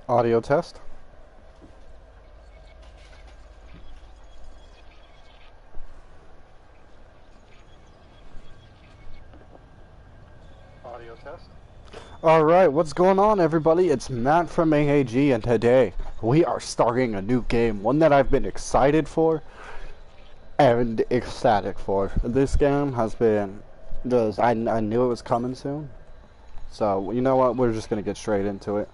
Audio test. Audio test. Alright, what's going on, everybody? It's Matt from AAG, and today we are starting a new game. One that I've been excited for and ecstatic for. This game has been just, I knew it was coming soon. So, you know what? We're just going to get straight into it.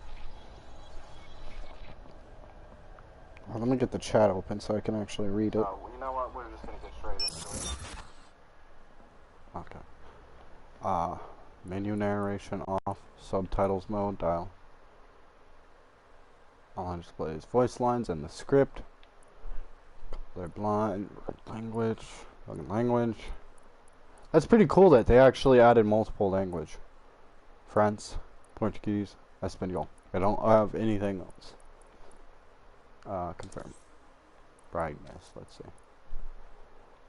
Well, let me get the chat open so I can actually read it. You know what? We're just going to get straight into it. Okay. Menu narration off. Subtitles mode, dial. Online displays voice lines and the script. They're blind. Language. Language. That's pretty cool that they actually added multiple language. French, Portuguese, Espanol. I don't have anything else. Confirm. Brightness, let's see.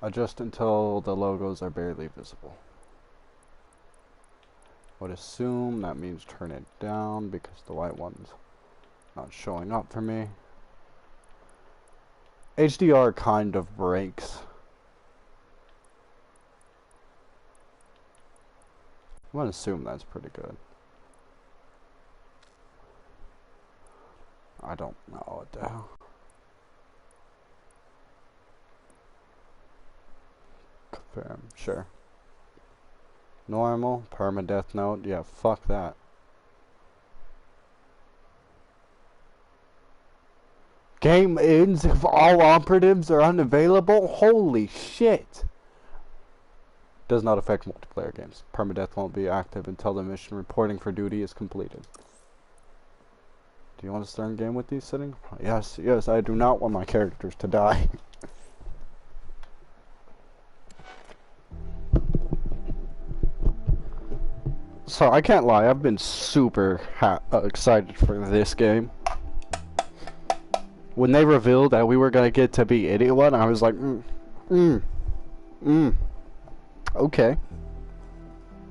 Adjust until the logos are barely visible. Would assume that means turn it down because the white one's not showing up for me. HDR kind of breaks. I'm gonna assume that's pretty good. I don't know what the hell. Confirm, sure. Normal, permadeath note, yeah, fuck that. Game ends if all operatives are unavailable? Holy shit! Does not affect multiplayer games. Permadeath won't be active until the mission reporting for duty is completed. Do you want to start a game with these settings? Yes, yes, I do not want my characters to die. So, I can't lie, I've been super excited for this game. When they revealed that we were gonna get to be anyone, I was like, okay.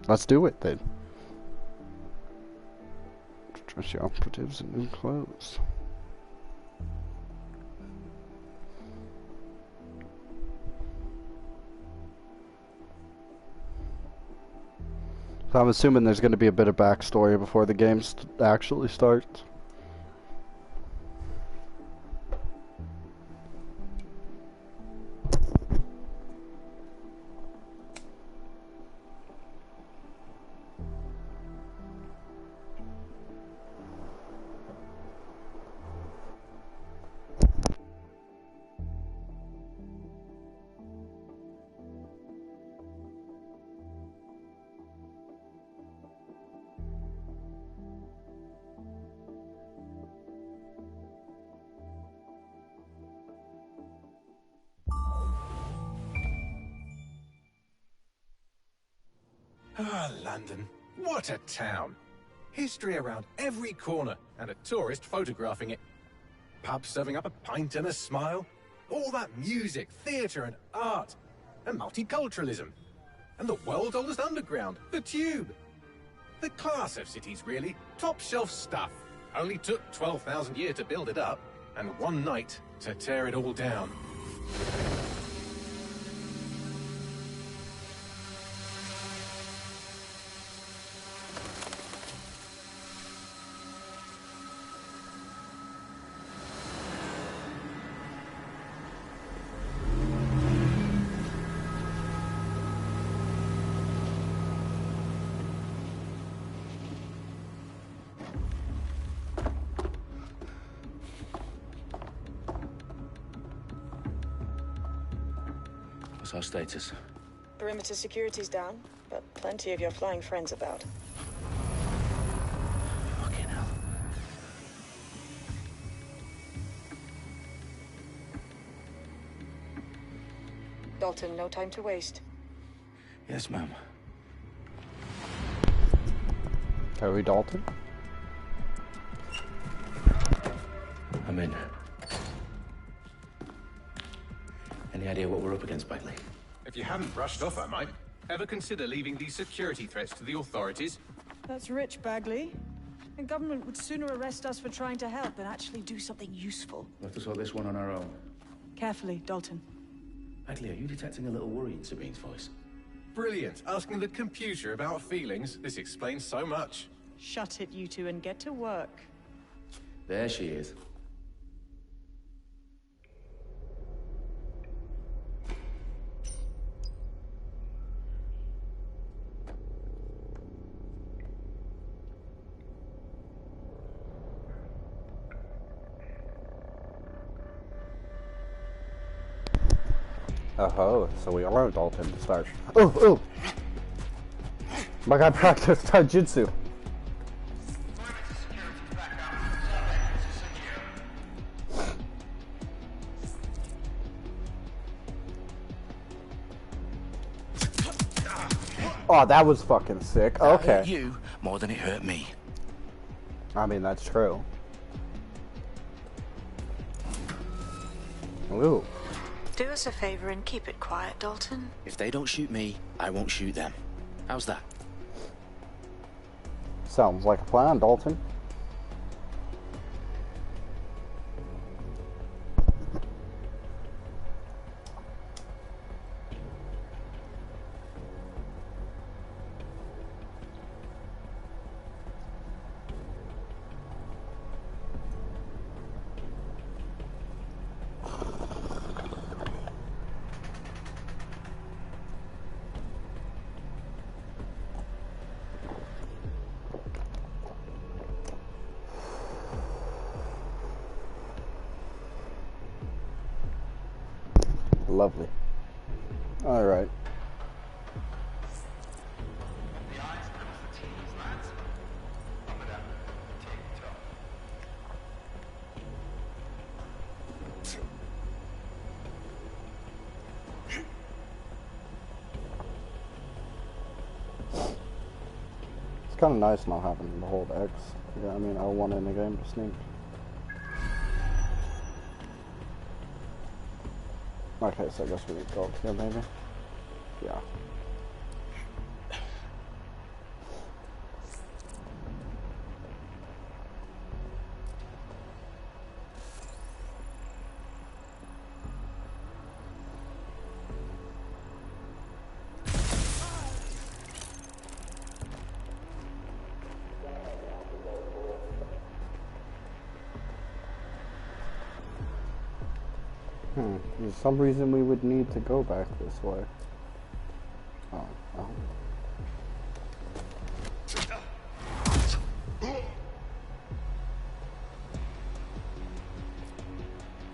Let's do it then. Dress your operatives in new clothes. So I'm assuming there's going to be a bit of backstory before the game actually starts. Ah, London. What a town. History around every corner, and a tourist photographing it. Pubs serving up a pint and a smile. All that music, theatre and art. And multiculturalism. And the world's oldest underground, the Tube. The class of cities, really. Top shelf stuff. Only took 12,000 years to build it up, and one night to tear it all down. What's our status? Perimeter security's down, but plenty of your flying friends about. Fucking hell. Dalton, no time to waste. Yes, ma'am. Harry Dalton? I'm in. Any idea what we're up against, Bagley? If you haven't brushed off, I might. Ever consider leaving these security threats to the authorities? That's rich, Bagley. The government would sooner arrest us for trying to help than actually do something useful. We'll have to sort this one on our own. Carefully, Dalton. Bagley, are you detecting a little worry in Sabine's voice? Brilliant. Asking the computer about feelings. This explains so much. Shut it, you two, and get to work. There she is. Oh, so we are Dalton to start. Oh, oh! My guy practiced taijutsu. Oh, that was fucking sick. That hurt Okay. you more than it hurt me. I mean, that's true. Ooh. Do us a favor and keep it quiet, Dalton. If they don't shoot me, I won't shoot them. How's that? Sounds like a plan, Dalton. Lovely. All right. It's kind of nice not having to hold X. Yeah, I mean L1 in the game to sneak. Okay, so I guess we go up here, maybe? Yeah. There's some reason we would need to go back this way. Oh, oh.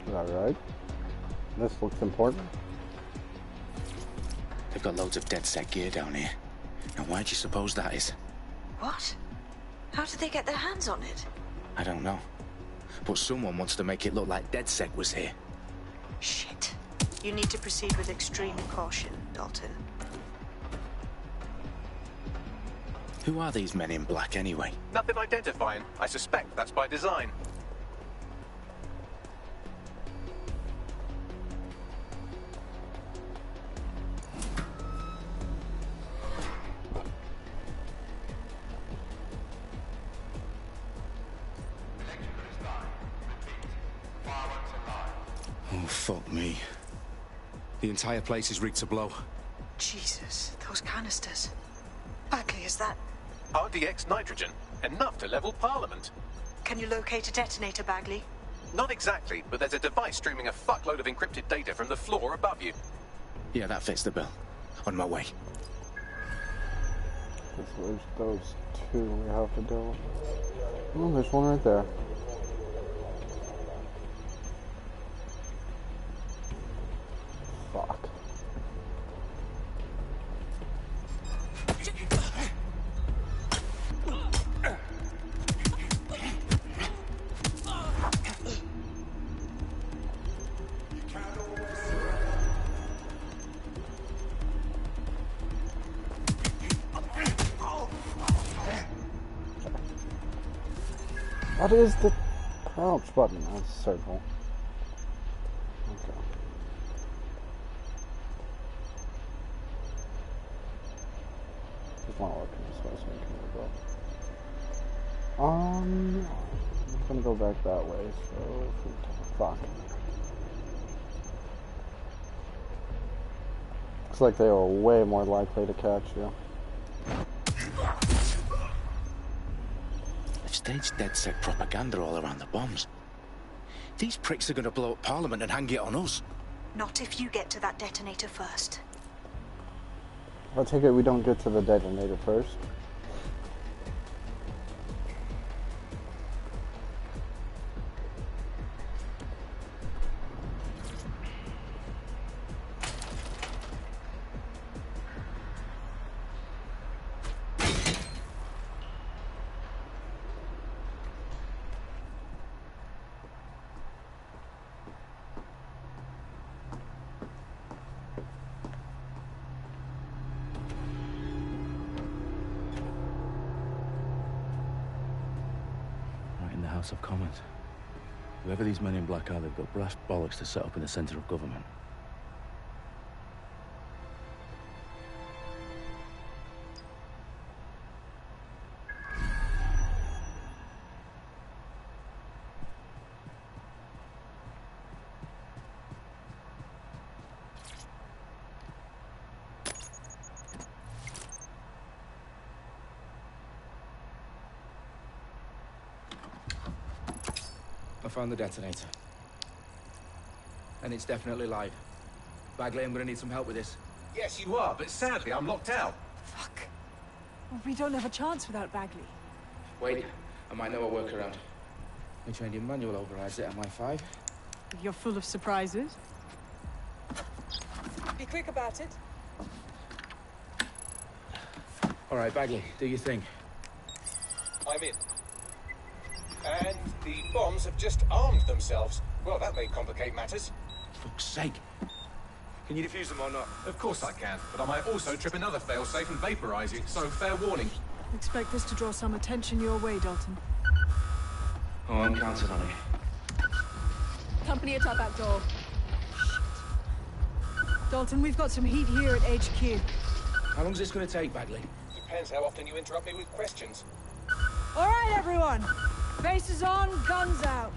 Is that right? This looks important. They've got loads of dead set gear down here. Now why do you suppose that is? What? How did they get their hands on it? I don't know. But someone wants to make it look like DedSec was here. Shit. You need to proceed with extreme caution, Dalton. Who are these men in black anyway? Nothing identifying. I suspect that's by design. Oh, fuck me. The entire place is rigged to blow. Jesus, those canisters. Bagley, is that... RDX nitrogen. Enough to level Parliament. Can you locate a detonator, Bagley? Not exactly, but there's a device streaming a fuckload of encrypted data from the floor above you. Yeah, that fits the bill. On my way. There's those two we have to deal with. Oh, there's one right there. Fuck. What is the crouch button? That's circle. Okay. Just want to look in this way so we can move up. I'm gonna go back that way, so fuck. Looks like they were way more likely to catch you. They've staged DedSec propaganda all around the bombs. These pricks are gonna blow up Parliament and hang it on us. Not if you get to that detonator first. I take it we don't get to the detonator first. House of Commons. Whoever these men in black are, they've got brass bollocks to set up in the centre of government. I found the detonator. And it's definitely live. Bagley, I'm gonna need some help with this. Yes, you are, but sadly, I'm locked out. Fuck. Well, we don't have a chance without Bagley. Wait, I might know a workaround. I trained in manual overrides at MI5. You're full of surprises. Be quick about it. All right, Bagley, do your thing. I'm in. And the bombs have just armed themselves. Well, that may complicate matters. Fuck's sake. Can you defuse them or not? Of course I can, but I might also trip another failsafe and vaporize you, so fair warning. Expect this to draw some attention your way, Dalton. Oh, I'm counting on it. Company at our back door. Shit. Dalton, we've got some heat here at HQ. How long's this gonna take, Bagley? Depends how often you interrupt me with questions. All right, everyone. Faces on, guns out.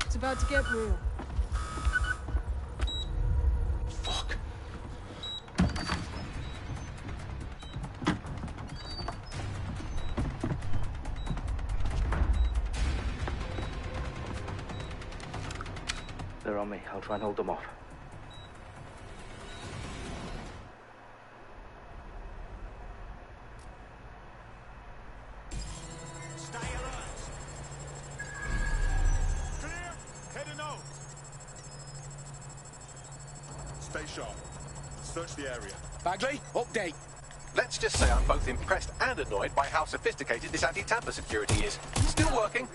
It's about to get real. Fuck. They're on me. I'll try and hold them off. Stay sharp. Search the area. Bagley, update. Let's just say I'm both impressed and annoyed by how sophisticated this anti-tamper security is. Still working.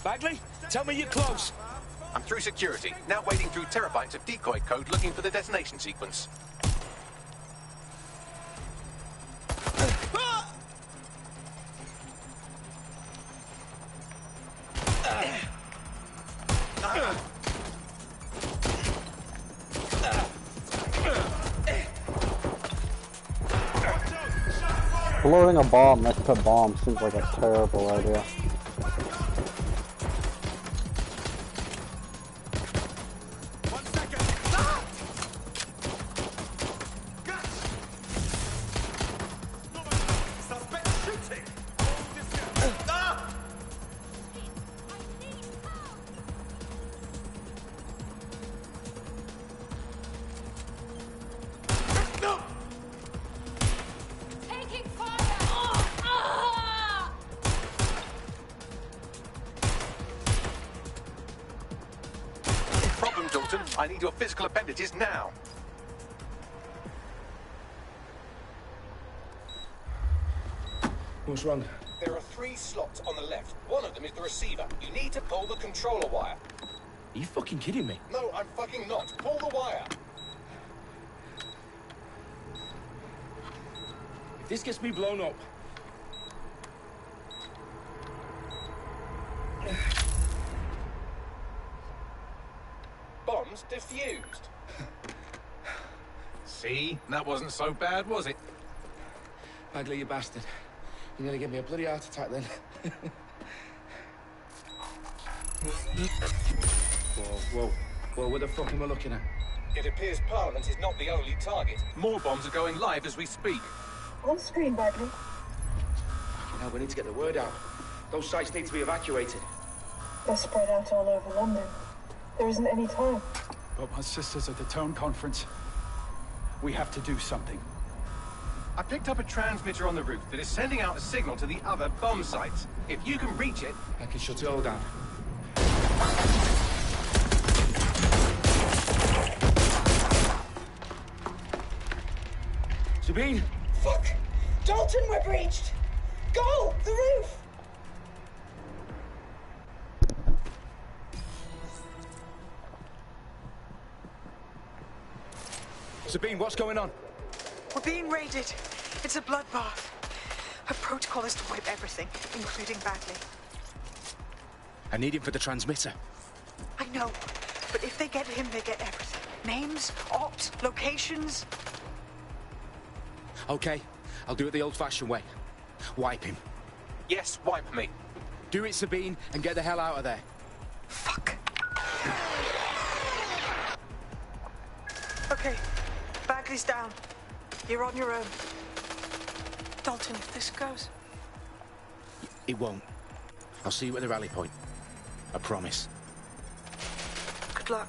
Bagley, tell me you're close. I'm through security, now wading through terabytes of decoy code looking for the detonation sequence. Blowing a bomb next to a bomb seems like a terrible idea. Dalton, I need your physical appendages now. What's wrong? There are 3 slots on the left. One of them is the receiver. You need to pull the controller wire. Are you fucking kidding me? No, I'm fucking not. Pull the wire. If this gets me blown up... Bombs defused. See? That wasn't so bad, was it? Bagley, you bastard. You nearly gave me a bloody heart attack then. Whoa, what the fuck am I looking at? It appears Parliament is not the only target. More bombs are going live as we speak. On screen, Bagley. Now we need to get the word out. Those sites need to be evacuated. They're spread out all over London. There isn't any time. But my sister's at the town conference. We have to do something. I picked up a transmitter on the roof that is sending out a signal to the other bomb sites. If you can reach it... I can shut it all down. Sabine? Fuck! Dalton, we're breached! Go! The roof! Sabine, what's going on? We're being raided. It's a bloodbath. Her protocol is to wipe everything, including Bagley. I need him for the transmitter. I know, but if they get him, they get everything. Names, ops, locations. Okay, I'll do it the old-fashioned way. Wipe him. Yes, wipe me. Do it, Sabine, and get the hell out of there. Fuck. Okay, Bagley's down. You're on your own. Dalton, if this goes... It won't. I'll see you at the rally point. I promise. Good luck.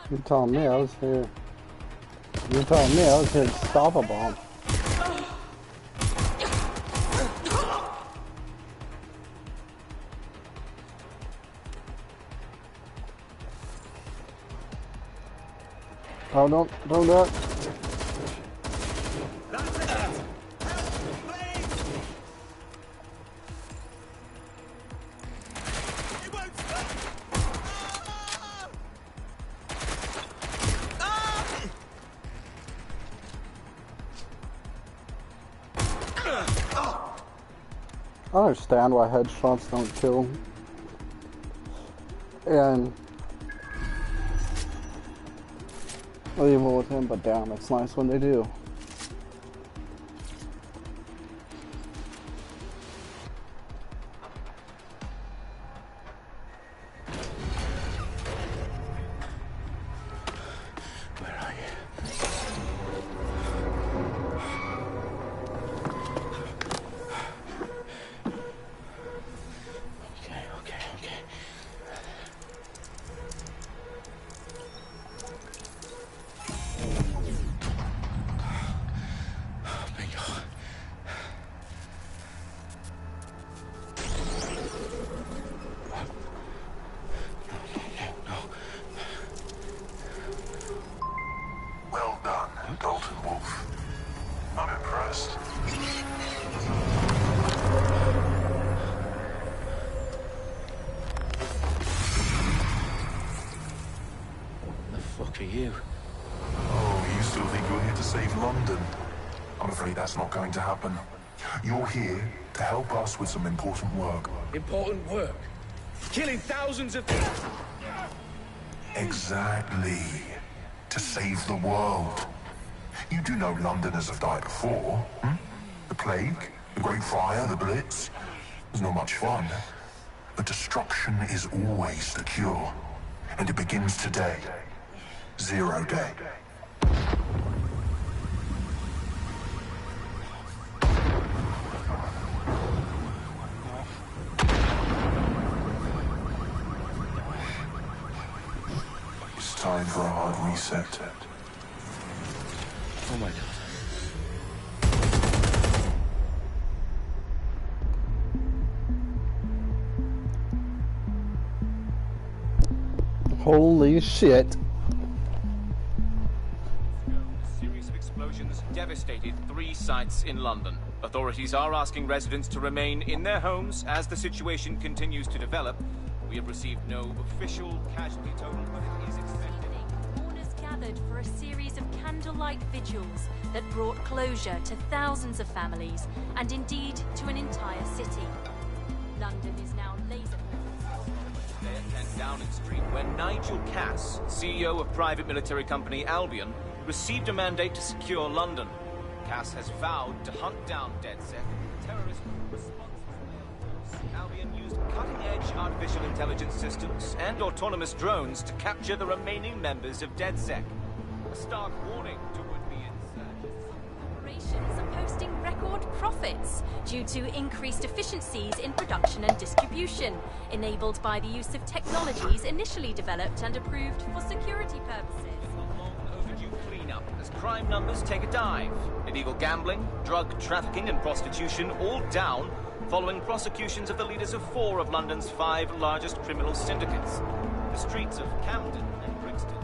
You're telling me I was here. You're telling me I was here to stop a bomb. Oh, don't do it. I understand why headshots don't kill. And I'm evil with him, but damn, it's nice when they do. To happen. You're here to help us with some important work. Important work? Killing thousands of people? Exactly. To save the world. You do know Londoners have died before, hmm? The Plague, the Great Fire, the Blitz. It's not much fun. But destruction is always the cure. And it begins today. 0 day. Time for a hard reset. Oh my God. Holy shit. A series of explosions devastated 3 sites in London. Authorities are asking residents to remain in their homes as the situation continues to develop. We have received no official casualty total, but it is expected. Mourners gathered for a series of candlelight vigils that brought closure to thousands of families and indeed to an entire city. London is now laser. At 10 Downing Street, where Nigel Cass, CEO of private military company Albion, received a mandate to secure London. Cass has vowed to hunt down DedSec, terrorist responsible. Albion used cutting-edge artificial intelligence systems and autonomous drones to capture the remaining members of DedSec. A stark warning to would-be insurgents. Operations are posting record profits due to increased efficiencies in production and distribution, enabled by the use of technologies initially developed and approved for security purposes. Cleanup as crime numbers take a dive. Illegal gambling, drug trafficking and prostitution all down following prosecutions of the leaders of 4 of London's 5 largest criminal syndicates. The streets of Camden and Brixton.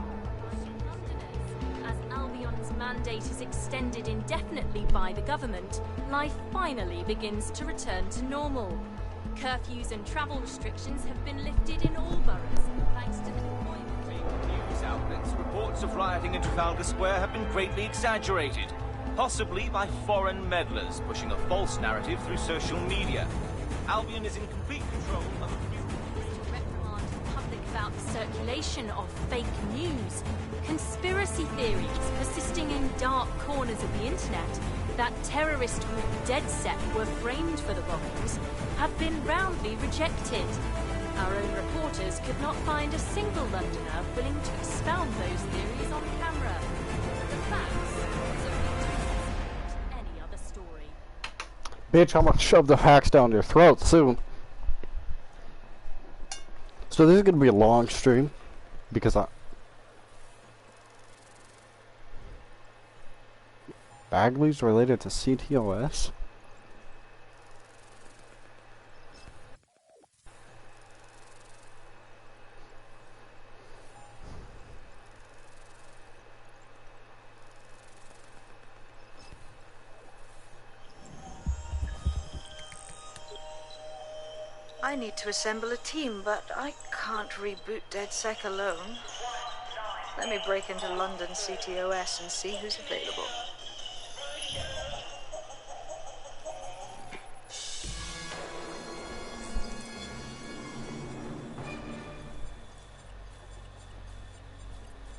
Londoners, as Albion's mandate is extended indefinitely by the government, life finally begins to return to normal. Curfews and travel restrictions have been lifted in all boroughs, thanks to the deployment. News outlets, reports of rioting in Trafalgar Square have been greatly exaggerated, possibly by foreign meddlers pushing a false narrative through social media. Albion is in complete control of to reprimand the public about the circulation of fake news, conspiracy theories persisting in dark corners of the internet that terrorist group DedSec were framed for the bombings have been roundly rejected. Our own reporters could not find a single Londoner willing to expound those theories on camera. The facts are any other story. Bitch, I'm gonna shove the facts down your throat soon. So this is gonna be a long stream because Bagley's related to CTOS? I need to assemble a team, but I can't reboot DedSec alone. Let me break into London CTOS and see who's available.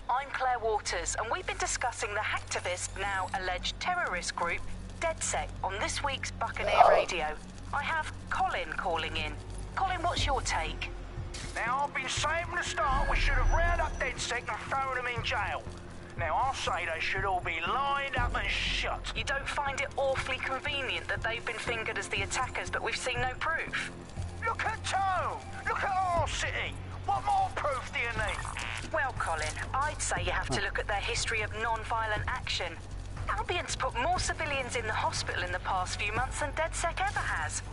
I'm Claire Waters, and we've been discussing the hacktivist, now alleged terrorist group, DedSec, on this week's Buccaneer Radio. I have Colin calling in. Colin, what's your take? Now, I've been saying from the start we should have rounded up DedSec and thrown them in jail. Now, I'll say they should all be lined up and shot. You don't find it awfully convenient that they've been fingered as the attackers, but we've seen no proof? Look at Tone! Look at our city! What more proof do you need? Well, Colin, I'd say you have to look at their history of non-violent action. Albion's put more civilians in the hospital in the past few months than DedSec ever has.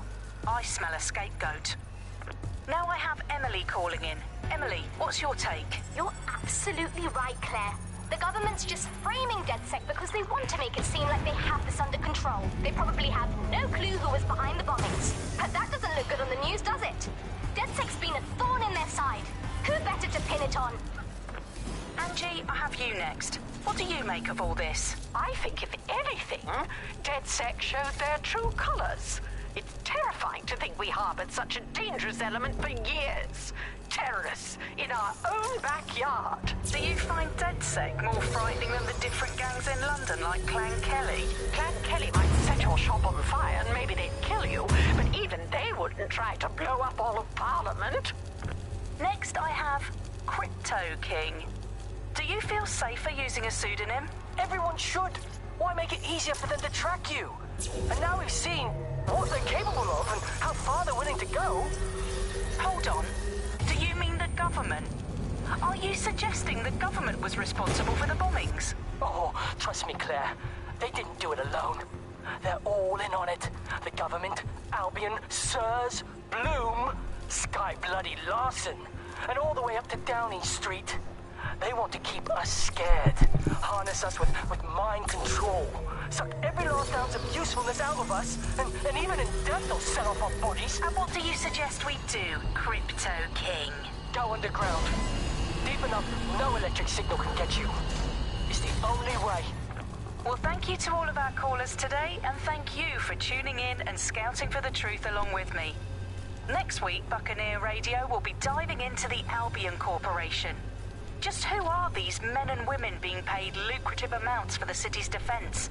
I smell a scapegoat. Now I have Emily calling in. Emily, what's your take? You're absolutely right, Claire. The government's just framing DedSec because they want to make it seem like they have this under control. They probably have no clue who was behind the bombings. But that doesn't look good on the news, does it? DedSec's been a thorn in their side. Who better to pin it on? Angie, I have you next. What do you make of all this? I think, if anything, DedSec showed their true colors. It's terrifying to think we harbored such a dangerous element for years. Terrorists in our own backyard. Do you find DedSec more frightening than the different gangs in London, like Clan Kelly? Clan Kelly might set your shop on fire and maybe they'd kill you, but even they wouldn't try to blow up all of Parliament. Next, I have Crypto King. Do you feel safer using a pseudonym? Everyone should. Why make it easier for them to track you? And now we've seen what they're capable of and how far they're willing to go. Hold on. Do you mean the government? Are you suggesting the government was responsible for the bombings? Oh, trust me, Claire. They didn't do it alone. They're all in on it. The government, Albion, Sirs, Bloom, Sky Bloody Larson. and all the way up to Downing Street. They want to keep us scared, harness us with mind control, suck every last ounce of usefulness out of us, and even in death they'll sell off our bodies. And what do you suggest we do, Crypto King? Go underground. Deep enough, no electric signal can get you. It's the only way. Well, thank you to all of our callers today, and thank you for tuning in and scouting for the truth along with me. Next week, Buccaneer Radio will be diving into the Albion Corporation. Just who are these men and women being paid lucrative amounts for the city's defense?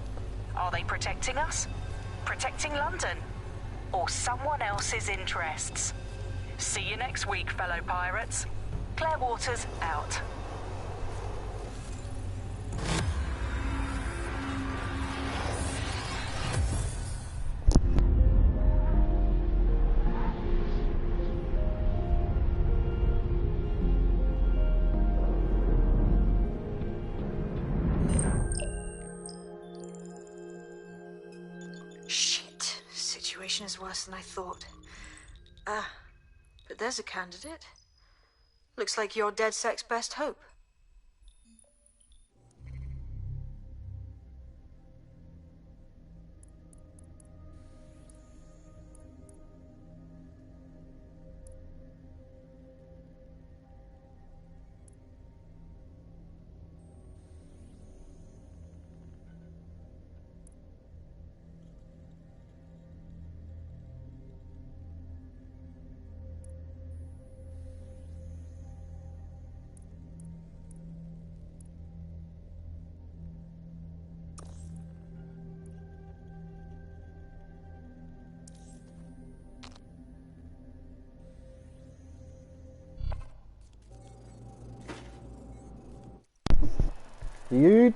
Are they protecting us? Protecting London? Or someone else's interests? See you next week, fellow pirates. Claire Waters, out. Shit. Situation is worse than I thought. But there's a candidate. Looks like you're DedSec's best hope. Yeet.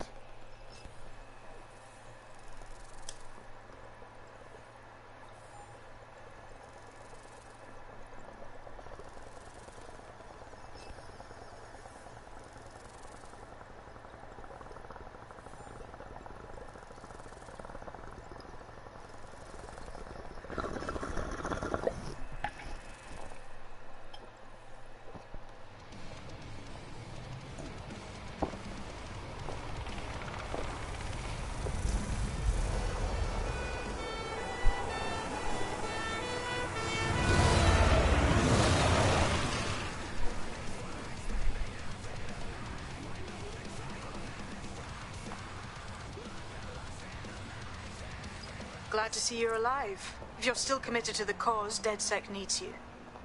Glad to see you're alive. If you're still committed to the cause, DedSec needs you.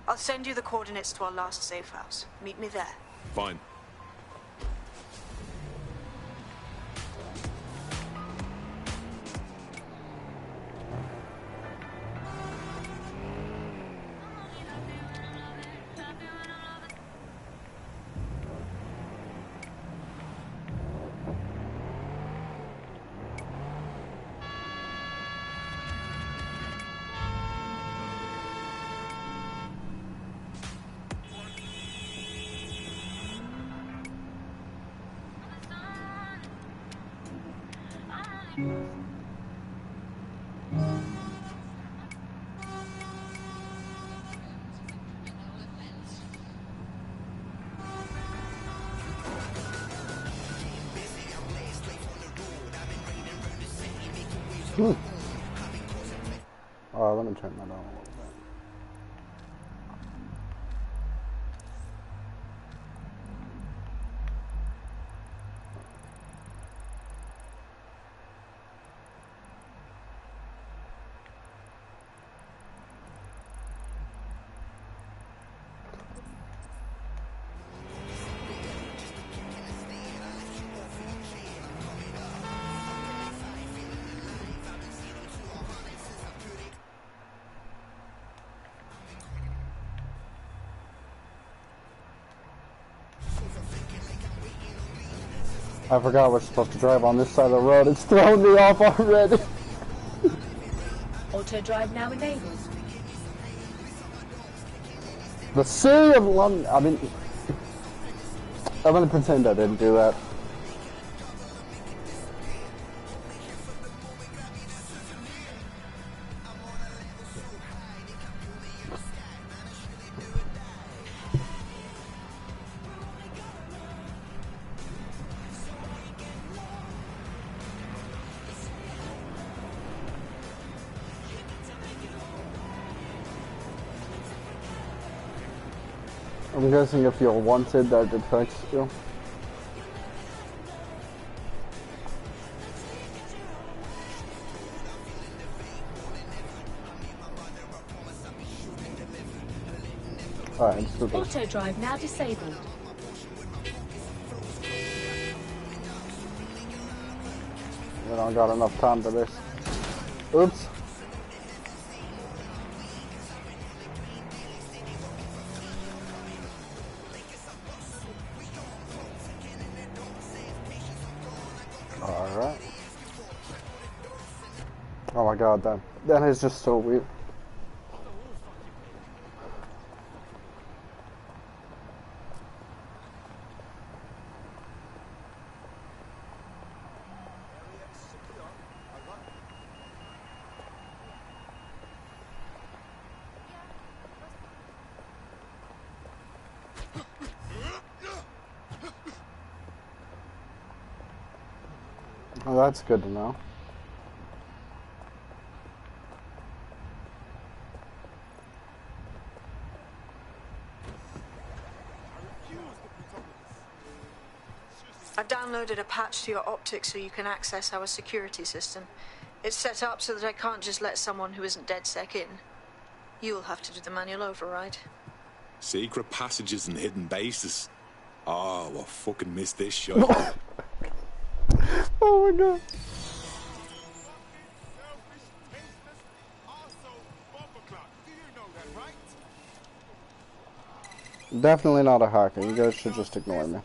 I'll send you the coordinates to our last safe house. Meet me there. Fine. Let me turn that on a little bit. I forgot we're supposed to drive on this side of the road. It's throwing me off already. Auto drive now enabled. The City of London. I mean, I'm gonna pretend I didn't do that. I'm guessing if you're wanted, that detects you. Alright, let's do this. Auto drive now disabled. We don't got enough time for this. Oops. Alright. Oh my god, that is just so weird. Oh, that's good to know. I've downloaded a patch to your optics so you can access our security system. It's set up so that I can't just let someone who isn't DedSec in. You'll have to do the manual override. Secret passages and hidden bases. Oh, I fucking missed this shot. Oh my god. Definitely not a hacker. You guys should just ignore me.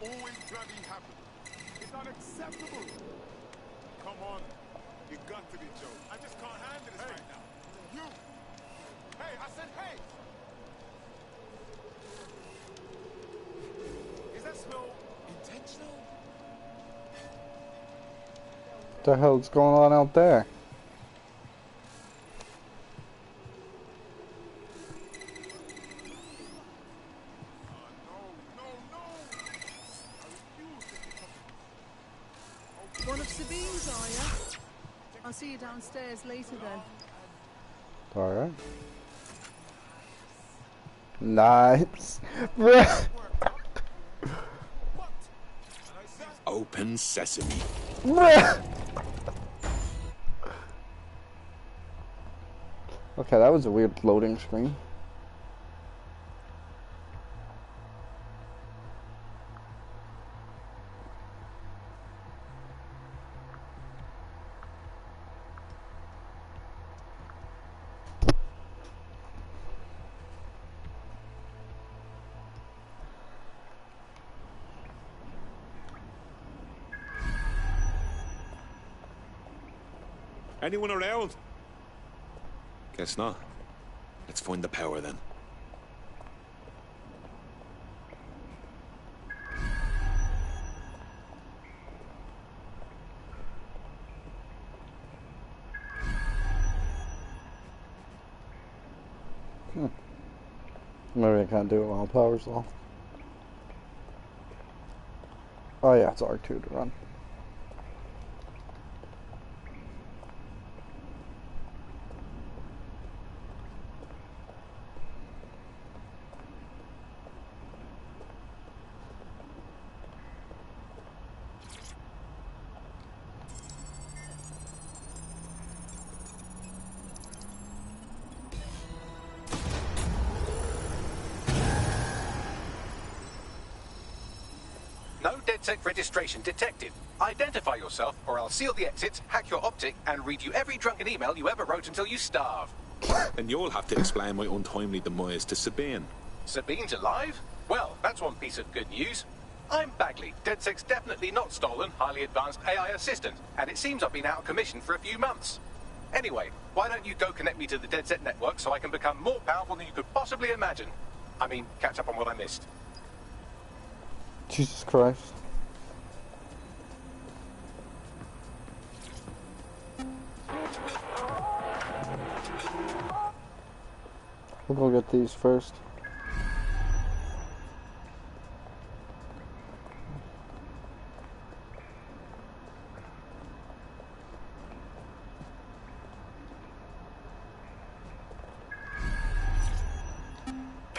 What the hell's going on out there? One of Sabine's, are you? I'll see you downstairs later then. Alright. Nice. Open sesame. Okay, that was a weird loading screen. Anyone around? Guess not. Let's find the power then. Maybe I can't do it while power's off. Oh yeah, it's R2 to run. No DedSec registration detected. Identify yourself, or I'll seal the exits, hack your optic, and read you every drunken email you ever wrote until you starve. And you'll have to explain my untimely demise to Sabine. Sabine's alive? Well, that's one piece of good news. I'm Bagley, DedSec's definitely not stolen, highly advanced AI assistant, and it seems I've been out of commission for a few months. Anyway, why don't you go connect me to the DedSec network so I can become more powerful than you could possibly imagine? I mean, catch up on what I missed. Jesus Christ. We'll go get these first.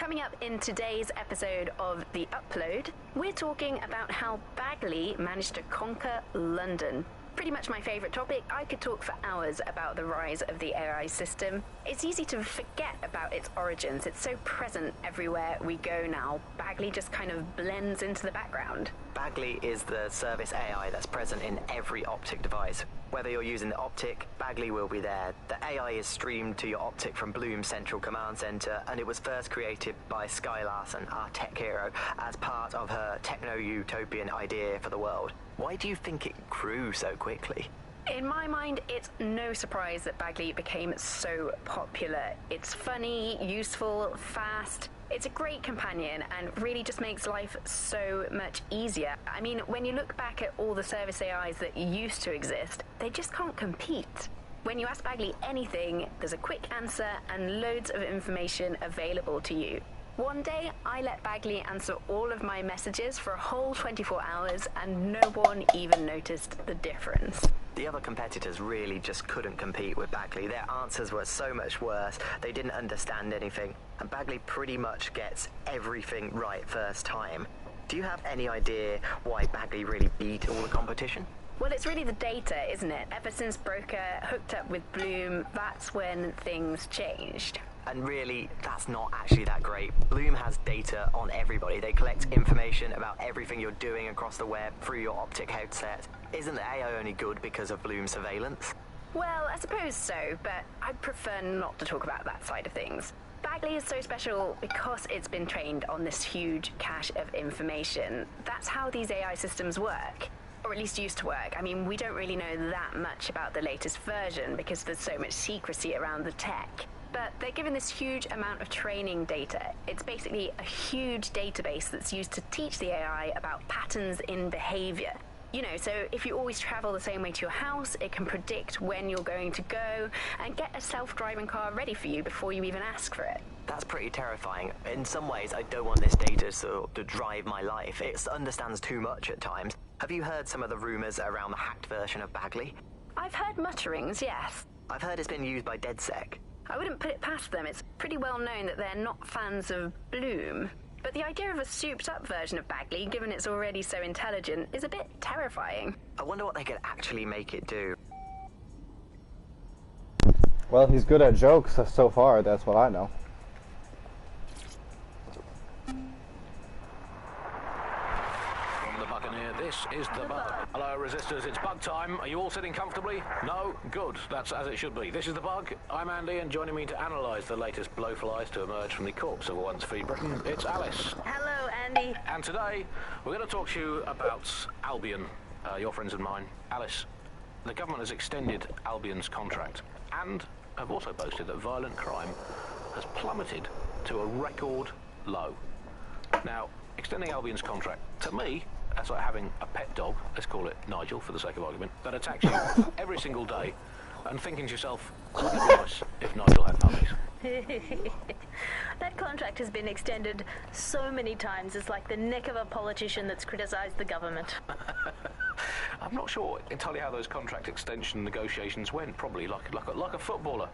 Coming up in today's episode of The Upload, we're talking about how Bagley managed to conquer London. Pretty much my favourite topic. I could talk for hours about the rise of the AI system. It's easy to forget about its origins. It's so present everywhere we go now. Bagley just kind of blends into the background. Bagley is the service AI that's present in every optic device. Whether you're using the optic, Bagley will be there. The AI is streamed to your optic from Bloom's central command center, and it was first created by Sky Larson, our tech hero, as part of her techno-utopian idea for the world. Why do you think it grew so quickly? In my mind, it's no surprise that Bagley became so popular. It's funny, useful, fast. It's a great companion and really just makes life so much easier. I mean, when you look back at all the service AIs that used to exist, they just can't compete. When you ask Bagley anything, there's a quick answer and loads of information available to you. One day, I let Bagley answer all of my messages for a whole 24 hours and no one even noticed the difference. The other competitors really just couldn't compete with Bagley. Their answers were so much worse, they didn't understand anything, and Bagley pretty much gets everything right first time. Do you have any idea why Bagley really beat all the competition? Well, it's really the data, isn't it? Ever since Broker hooked up with Bloom, that's when things changed. And really, that's not actually that great. Bloom has data on everybody. They collect information about everything you're doing across the web through your optic headset. Isn't the AI only good because of Bloom's surveillance? Well, I suppose so, but I'd prefer not to talk about that side of things. Bagley is so special because it's been trained on this huge cache of information. That's how these AI systems work. Or at least used to work. I mean, we don't really know that much about the latest version because there's so much secrecy around the tech. But they're given this huge amount of training data. It's basically a huge database that's used to teach the AI about patterns in behavior. You know, so if you always travel the same way to your house, it can predict when you're going to go and get a self-driving car ready for you before you even ask for it. That's pretty terrifying. In some ways, I don't want this data to drive my life. It understands too much at times. Have you heard some of the rumors around the hacked version of Bagley? I've heard mutterings, yes. I've heard it's been used by DedSec. I wouldn't put it past them. It's pretty well known that they're not fans of Bloom. But the idea of a souped-up version of Bagley, given it's already so intelligent, is a bit terrifying. I wonder what they could actually make it do. Well, he's good at jokes so far, that's what I know. From the Buccaneer, this is the Bug. Hello, Resistors, it's Bug time. Are you all sitting comfortably? No? Good. That's as it should be. This is the Bug. I'm Andy, and joining me to analyse the latest blowflies to emerge from the corpse of a once free Britain, it's Alice. Hello, Andy. And today, we're going to talk to you about Albion, your friends and mine. Alice, the government has extended Albion's contract, and have also boasted that violent crime has plummeted to a record low. Now, extending Albion's contract, to me, that's like having a pet dog, let's call it Nigel for the sake of argument, that attacks you every single day and thinking to yourself, wouldn't it be nice if Nigel had puppies? That contract has been extended so many times, it's like the neck of a politician that's criticised the government. I'm not sure entirely how those contract extension negotiations went, probably like a footballer.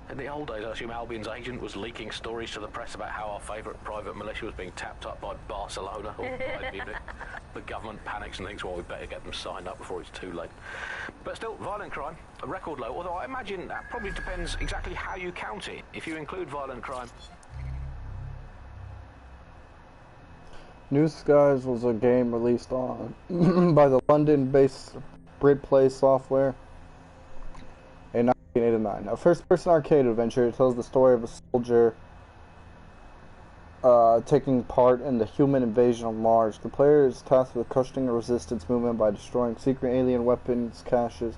In the old days, I assume Albion's agent was leaking stories to the press about how our favourite private militia was being tapped up by Barcelona or by Munich. The government panics and thinks, well, we better get them signed up before it's too late. But still, violent crime, a record low, although I imagine that probably depends exactly how you count it. If you include violent crime... New Skies was a game released on by the London-based BritPlay software in 1989. A first-person arcade adventure, it tells the story of a soldier taking part in the human invasion of Mars. The player is tasked with questioning a resistance movement by destroying secret alien weapons caches,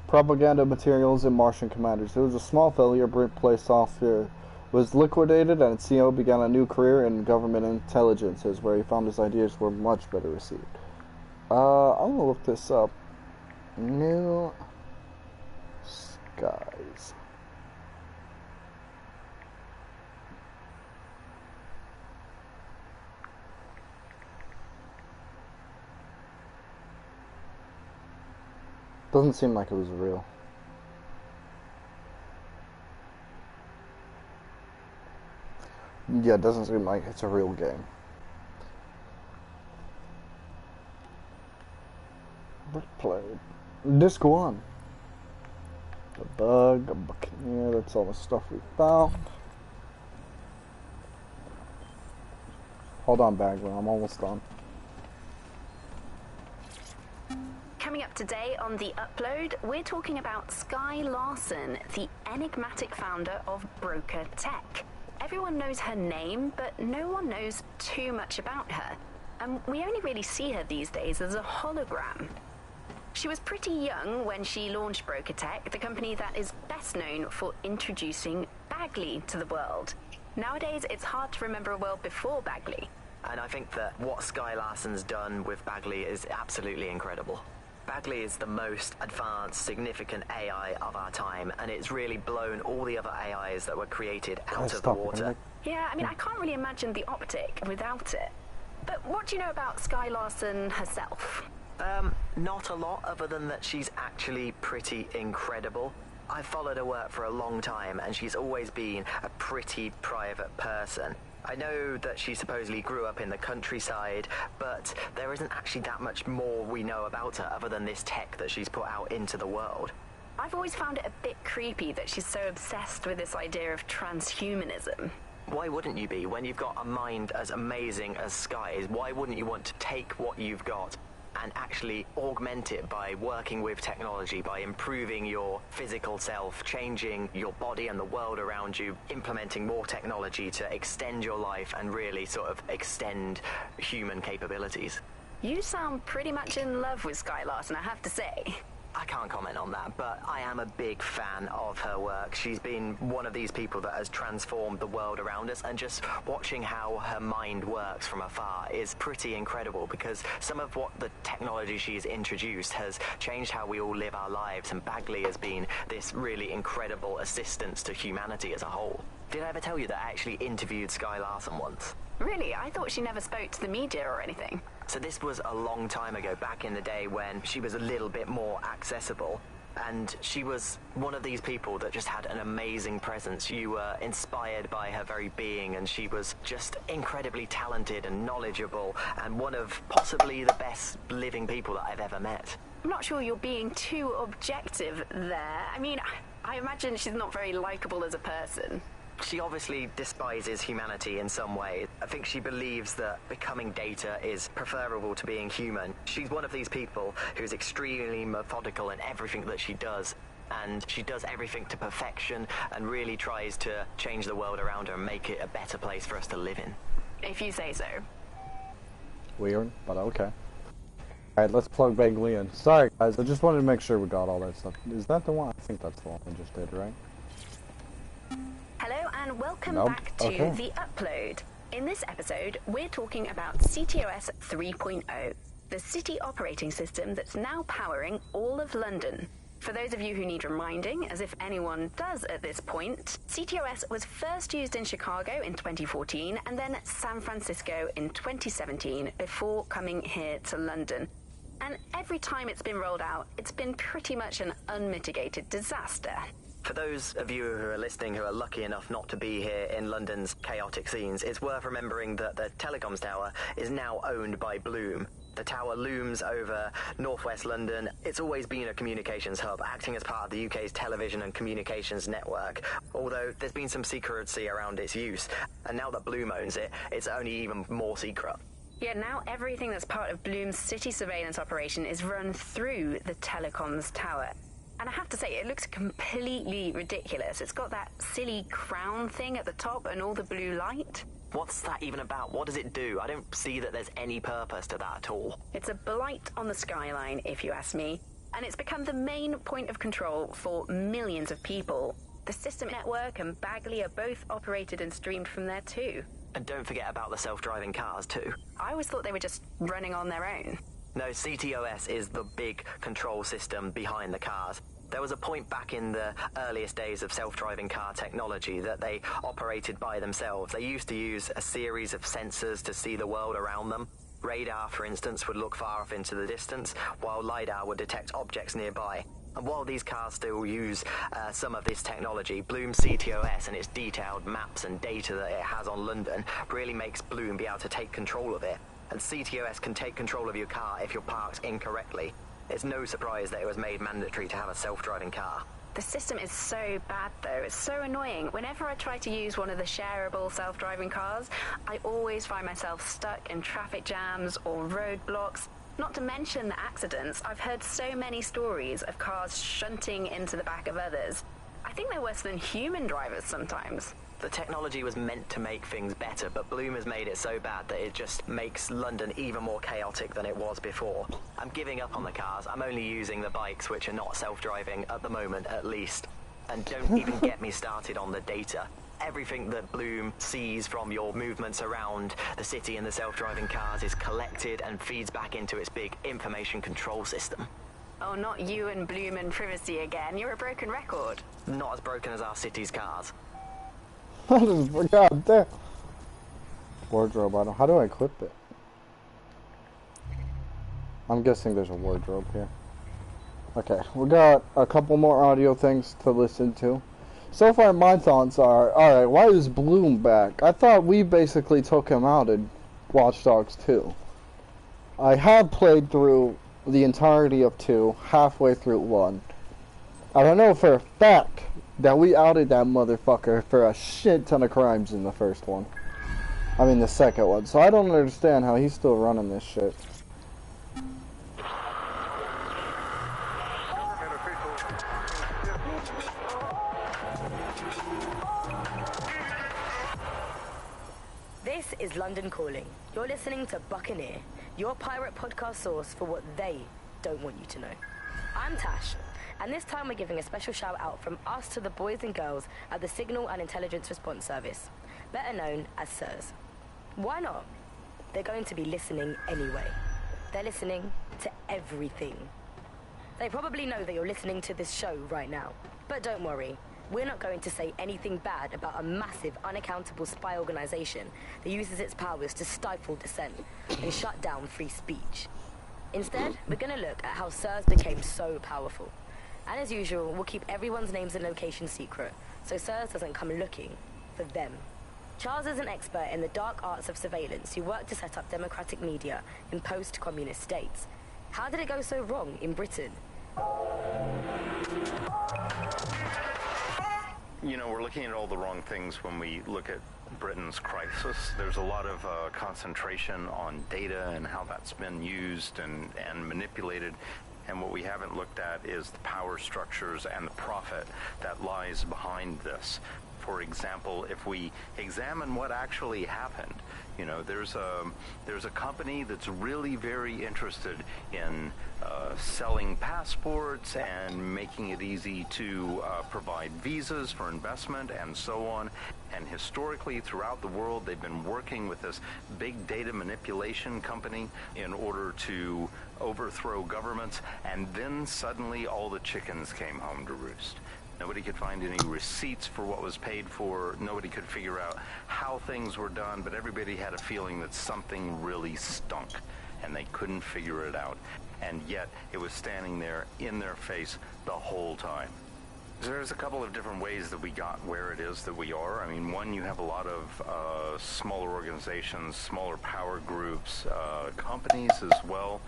propaganda materials, and Martian commanders. It was a small failure. BritPlay software was liquidated, and its CEO began a new career in government intelligences, where he found his ideas were much better received. I'm gonna look this up. New Skies. Doesn't seem like it was real. Yeah, it doesn't seem like it's a real game. Let's play Disc 1. The bug, a buccaneer, that's all the stuff we found. Hold on, Bagley, I'm almost done. Coming up today on The Upload, we're talking about Skye Larson, the enigmatic founder of Broker Tech. Everyone knows her name, but no one knows too much about her. And we only really see her these days as a hologram. She was pretty young when she launched Broker Tech, the company that is best known for introducing Bagley to the world. Nowadays, it's hard to remember a world before Bagley. And I think that what Skye Larson's done with Bagley is absolutely incredible. Bagley is the most advanced, significant AI of our time, and it's really blown all the other AIs that were created out of the water. Yeah, I mean, I can't really imagine the optic without it. But what do you know about Skye Larson herself? Not a lot, other than that she's actually pretty incredible. I've followed her work for a long time, and she's always been a pretty private person. I know that she supposedly grew up in the countryside, but there isn't actually that much more we know about her other than this tech that she's put out into the world. I've always found it a bit creepy that she's so obsessed with this idea of transhumanism. Why wouldn't you be? When you've got a mind as amazing as Skye's, why wouldn't you want to take what you've got and actually augment it by working with technology, by improving your physical self, changing your body and the world around you, implementing more technology to extend your life and really sort of extend human capabilities? You sound pretty much in love with Skye Larson, I have to say. I can't comment on that, but I am a big fan of her work. She's been one of these people that has transformed the world around us, and just watching how her mind works from afar is pretty incredible, because some of what the technology she's introduced has changed how we all live our lives, and Bagley has been this really incredible assistance to humanity as a whole. Did I ever tell you that I actually interviewed Skye Larson once? Really? I thought she never spoke to the media or anything. So this was a long time ago, back in the day when she was a little bit more accessible. And she was one of these people that just had an amazing presence. You were inspired by her very being, and she was just incredibly talented and knowledgeable, and one of possibly the best living people that I've ever met. I'm not sure you're being too objective there. I mean, I imagine she's not very likable as a person. She obviously despises humanity in some way. I think she believes that becoming data is preferable to being human. She's one of these people who's extremely methodical in everything that she does, and she does everything to perfection and really tries to change the world around her and make it a better place for us to live in. If you say so. Weird, but okay. Alright, let's plug Bagley in. Sorry guys, I just wanted to make sure we got all that stuff. Is that the one? I think that's the one we just did, right? Hello and welcome Nope. back to Okay. The Upload. In this episode, we're talking about CTOS 3.0, the city operating system that's now powering all of London. For those of you who need reminding, as if anyone does at this point, CTOS was first used in Chicago in 2014 and then San Francisco in 2017 before coming here to London. And every time it's been rolled out, it's been pretty much an unmitigated disaster. For those of you who are listening who are lucky enough not to be here in London's chaotic scenes, it's worth remembering that the telecoms tower is now owned by Bloom. The tower looms over northwest London. It's always been a communications hub, acting as part of the UK's television and communications network, although there's been some secrecy around its use, and now that Bloom owns it, it's only even more secret. Yeah, now everything that's part of Bloom's city surveillance operation is run through the telecoms tower. And I have to say, it looks completely ridiculous. It's got that silly crown thing at the top and all the blue light. What's that even about? What does it do? I don't see that there's any purpose to that at all. It's a blight on the skyline, if you ask me. And it's become the main point of control for millions of people. The system network and Bagley are both operated and streamed from there too. And don't forget about the self-driving cars too. I always thought they were just running on their own. No, CTOS is the big control system behind the cars. There was a point back in the earliest days of self-driving car technology that they operated by themselves. They used to use a series of sensors to see the world around them. Radar, for instance, would look far off into the distance, while LiDAR would detect objects nearby. And while these cars still use some of this technology, Bloom's CTOS and its detailed maps and data that it has on London really makes Bloom be able to take control of it. And CTOS can take control of your car if you're parked incorrectly. It's no surprise that it was made mandatory to have a self-driving car. The system is so bad, though. It's so annoying. Whenever I try to use one of the shareable self-driving cars, I always find myself stuck in traffic jams or roadblocks. Not to mention the accidents. I've heard so many stories of cars shunting into the back of others. I think they're worse than human drivers sometimes. The technology was meant to make things better, but Bloom has made it so bad that it just makes London even more chaotic than it was before. I'm giving up on the cars. I'm only using the bikes, which are not self-driving at the moment, at least. And don't even get me started on the data. Everything that Bloom sees from your movements around the city and the self-driving cars is collected and feeds back into its big information control system. Oh, not you and Bloom and privacy again. You're a broken record. Not as broken as our city's cars. God damn. Wardrobe item. How do I equip it? I'm guessing there's a wardrobe here. Okay, we got a couple more audio things to listen to. So far, my thoughts are, alright, why is Bloom back? I thought we basically took him out in Watch Dogs 2. I have played through the entirety of 2, halfway through 1. I don't know for a fact that we outed that motherfucker for a shit ton of crimes in the first one. I mean the second one. So I don't understand how he's still running this shit. This is London Calling. You're listening to Buccaneer, your pirate podcast source for what they don't want you to know. I'm Tash. And this time we're giving a special shout out from us to the boys and girls at the Signal and Intelligence Response Service, better known as SIRS. Why not? They're going to be listening anyway. They're listening to everything. They probably know that you're listening to this show right now. But don't worry, we're not going to say anything bad about a massive, unaccountable spy organization that uses its powers to stifle dissent and shut down free speech. Instead, we're going to look at how SIRS became so powerful. And as usual, we'll keep everyone's names and locations secret, so SIRS doesn't come looking for them. Charles is an expert in the dark arts of surveillance who worked to set up democratic media in post-communist states. How did it go so wrong in Britain? You know, we're looking at all the wrong things when we look at Britain's crisis. There's a lot of concentration on data and how that's been used and manipulated. And what we haven't looked at is the power structures and the profit that lies behind this. For example, if we examine what actually happened, you know, there's a company that's really very interested in selling passports and making it easy to provide visas for investment and so on. And historically, throughout the world, they've been working with this big data manipulation company in order to overthrow governments. And then suddenly all the chickens came home to roost. Nobody could find any receipts for what was paid for. Nobody could figure out how things were done, but everybody had a feeling that something really stunk, and they couldn't figure it out. And yet, it was standing there in their face the whole time. There's a couple of different ways that we got where it is that we are. I mean, one, you have a lot of smaller organizations, smaller power groups, companies as well,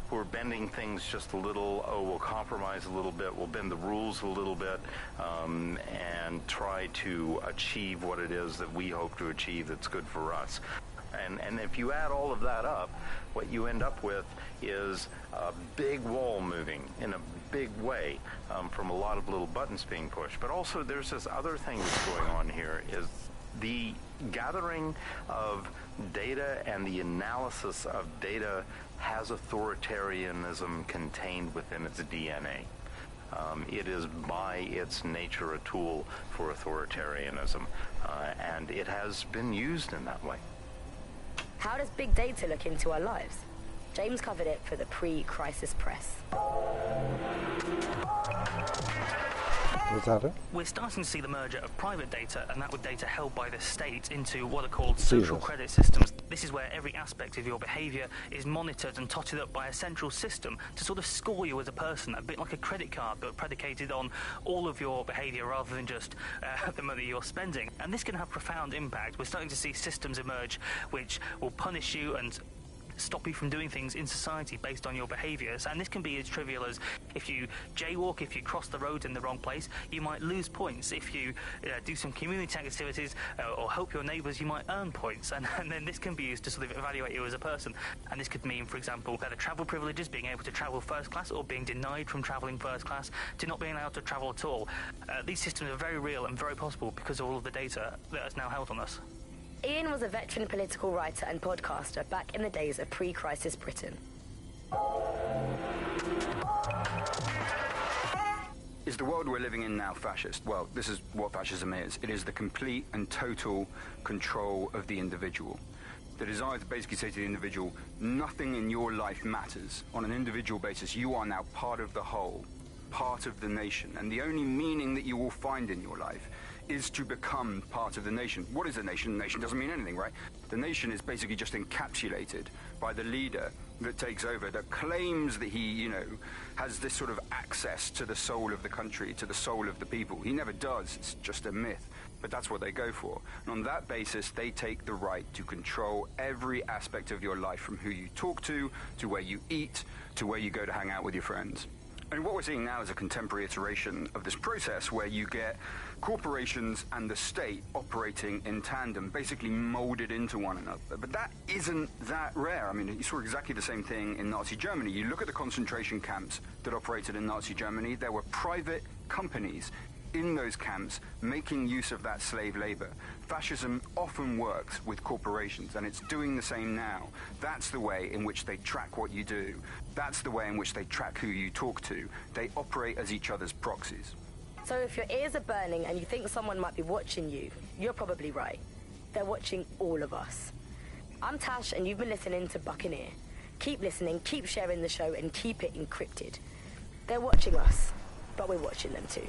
who are bending things just a little. Oh, we'll compromise a little bit, we'll bend the rules a little bit, and try to achieve what it is that we hope to achieve that's good for us. And if you add all of that up, what you end up with is a big wall moving in a big way from a lot of little buttons being pushed. But also there's this other thing that's going on here, is the gathering of data and the analysis of data has authoritarianism contained within its DNA. It is by its nature a tool for authoritarianism, and it has been used in that way. How does big data look into our lives? James covered it for the pre-crisis press. Was that it? We're starting to see the merger of private data and that with data held by the state into what are called social credit systems. This is where every aspect of your behaviour is monitored and totted up by a central system to sort of score you as a person, a bit like a credit card, but predicated on all of your behaviour rather than just the money you're spending. And this can have profound impact. We're starting to see systems emerge which will punish you and stop you from doing things in society based on your behaviours, and this can be as trivial as if you jaywalk, if you cross the road in the wrong place, you might lose points. If you do some community activities or help your neighbours, you might earn points, and then this can be used to sort of evaluate you as a person. And this could mean, for example, better travel privileges, being able to travel first class, or being denied from travelling first class to not being allowed to travel at all. These systems are very real and very possible because of all of the data that is now held on us. Ian was a veteran political writer and podcaster back in the days of pre-crisis Britain. Is the world we're living in now fascist? Well, this is what fascism is. It is the complete and total control of the individual. The desire to basically say to the individual, nothing in your life matters. On an individual basis, you are now part of the whole, part of the nation, and the only meaning that you will find in your life is to become part of the nation. What is a nation? A nation doesn't mean anything, right? The nation is basically just encapsulated by the leader that takes over, that claims that he, you know, has this sort of access to the soul of the country, to the soul of the people. He never does. It's just a myth. But that's what they go for. And on that basis, they take the right to control every aspect of your life, from who you talk to where you eat, to where you go to hang out with your friends. And what we're seeing now is a contemporary iteration of this process where you get corporations and the state operating in tandem, basically molded into one another. But that isn't that rare. I mean, you saw exactly the same thing in Nazi Germany. You look at the concentration camps that operated in Nazi Germany, there were private companies in those camps making use of that slave labor. Fascism often works with corporations, and it's doing the same now. That's the way in which they track what you do. That's the way in which they track who you talk to. They operate as each other's proxies. So if your ears are burning and you think someone might be watching you, you're probably right. They're watching all of us. I'm Tash, and you've been listening to Buccaneer. Keep listening, keep sharing the show, and keep it encrypted. They're watching us, but we're watching them too.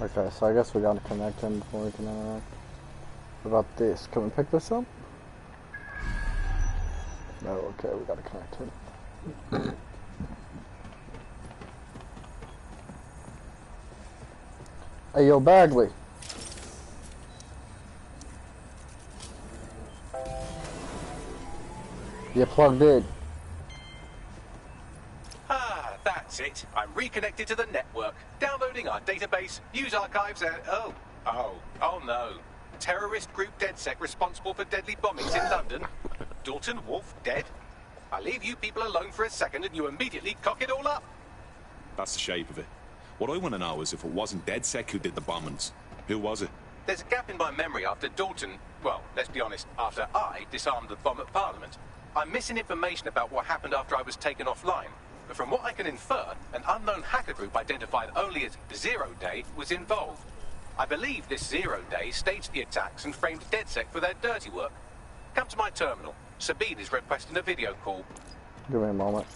Okay, so I guess we gotta connect him before we can interact. What about this? Can we pick this up? No, okay, we gotta connect him. Hey, yo, Bagley. You plugged in. Ah, that's it. I'm reconnected to the network, downloading our database, news archives, and oh no. Terrorist group DedSec responsible for deadly bombings in London. Dalton Wolf dead? I leave you people alone for a second and you immediately cock it all up. That's the shape of it. What I want to know is if it wasn't DedSec who did the bombings, who was it? There's a gap in my memory after Dalton, well, let's be honest, after I disarmed the bomb at Parliament. I'm missing information about what happened after I was taken offline. But from what I can infer, an unknown hacker group identified only as Zero Day was involved. I believe this 0 Day staged the attacks and framed DedSec for their dirty work. Come to my terminal. Sabine is requesting a video call. Give me a moment.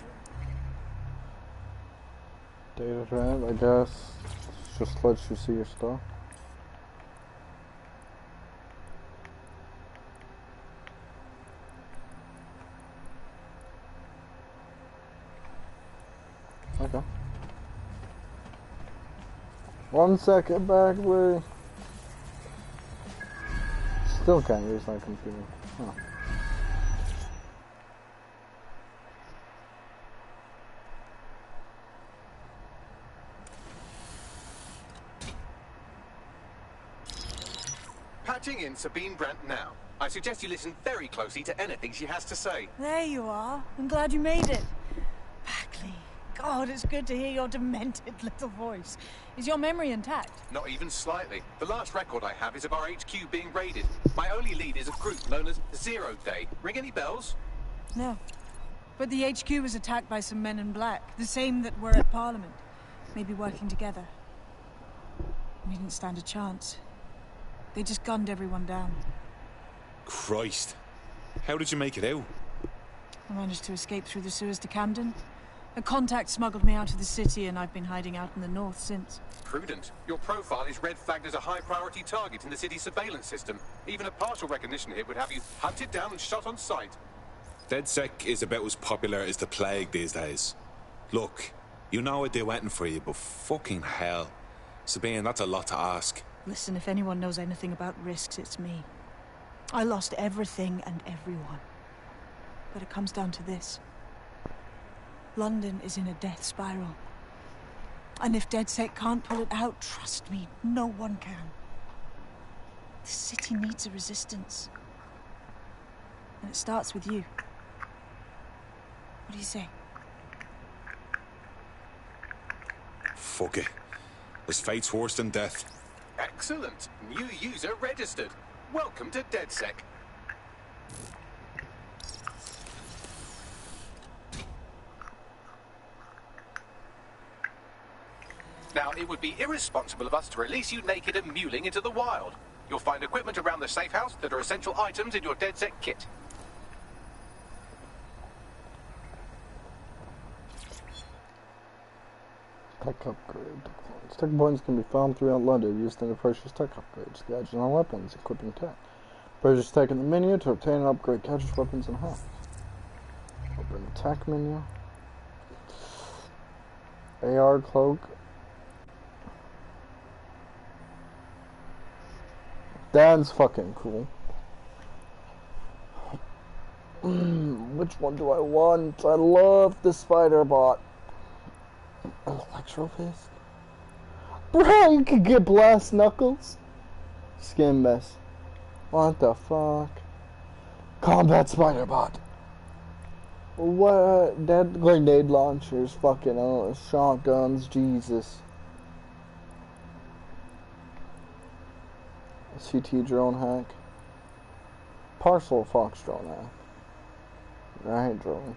Data drive, I guess. Just lets you see your stuff. Okay. 1 second, Bagley. Still can't use my computer. Huh. Patching in Sabine Brandt now. I suggest you listen very closely to anything she has to say. There you are. I'm glad you made it. Bagley. God, it's good to hear your demented little voice. Is your memory intact? Not even slightly. The last record I have is of our HQ being raided. My only lead is a group known as 0 Day. Ring any bells? No. But the HQ was attacked by some men in black, the same that were at Parliament. Maybe working together. We didn't stand a chance. They just gunned everyone down. Christ. How did you make it out? I managed to escape through the sewers to Camden. A contact smuggled me out of the city, and I've been hiding out in the north since. Prudent. Your profile is red flagged as a high-priority target in the city's surveillance system. Even a partial recognition hit would have you hunted down and shot on sight. DedSec is about as popular as the plague these days. Look, you know I'd do anything for you, but fucking hell. Sabine, that's a lot to ask. Listen, if anyone knows anything about risks, it's me. I lost everything and everyone. But it comes down to this. London is in a death spiral. And if DedSec can't pull it out, trust me, no one can. The city needs a resistance. And it starts with you. What do you say? Fuck it. There's fate's worse than death. Excellent. New user registered. Welcome to DedSec. Now, it would be irresponsible of us to release you naked and mewling into the wild. You'll find equipment around the safe house that are essential items in your DedSec kit. Tech upgrade. Tech points can be found throughout London used in the purchase tech upgrades, gadgets and weapons, equipping tech. Purchase tech in the menu to obtain and upgrade gadgets, weapons, and health. Open the tech menu. AR cloak. That's fucking cool. Which one do I want? I love the spider bot. Electro fist. Bro, you could get blast knuckles. Skin mess. What the fuck? Combat spider bot. What? Dead grenade launchers. Fucking shotguns. Jesus. CT drone hack. Parcel fox drone hack. I hate drone.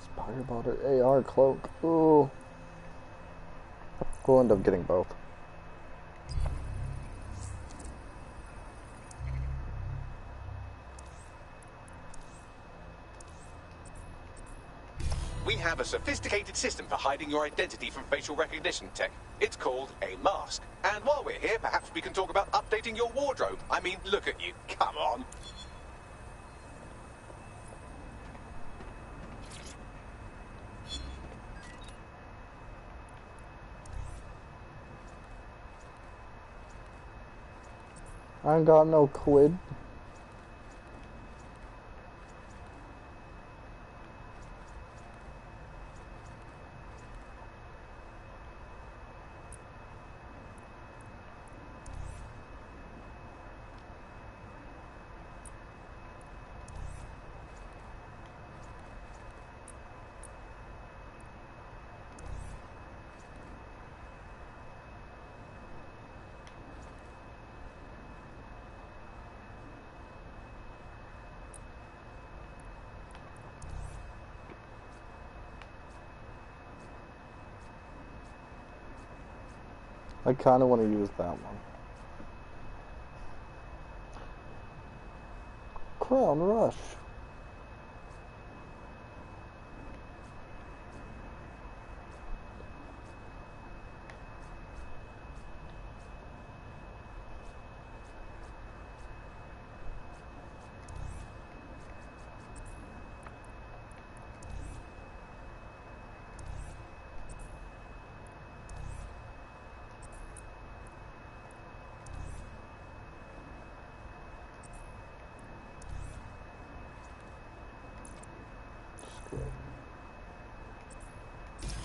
Spider botter AR cloak. Ooh. We'll end up getting both. We have a sophisticated system for hiding your identity from facial recognition tech. It's called a mask. And while we're here, perhaps we can talk about updating your wardrobe. I mean, look at you. Come on. I ain't got no quid. I kind of want to use that one. Crown Rush.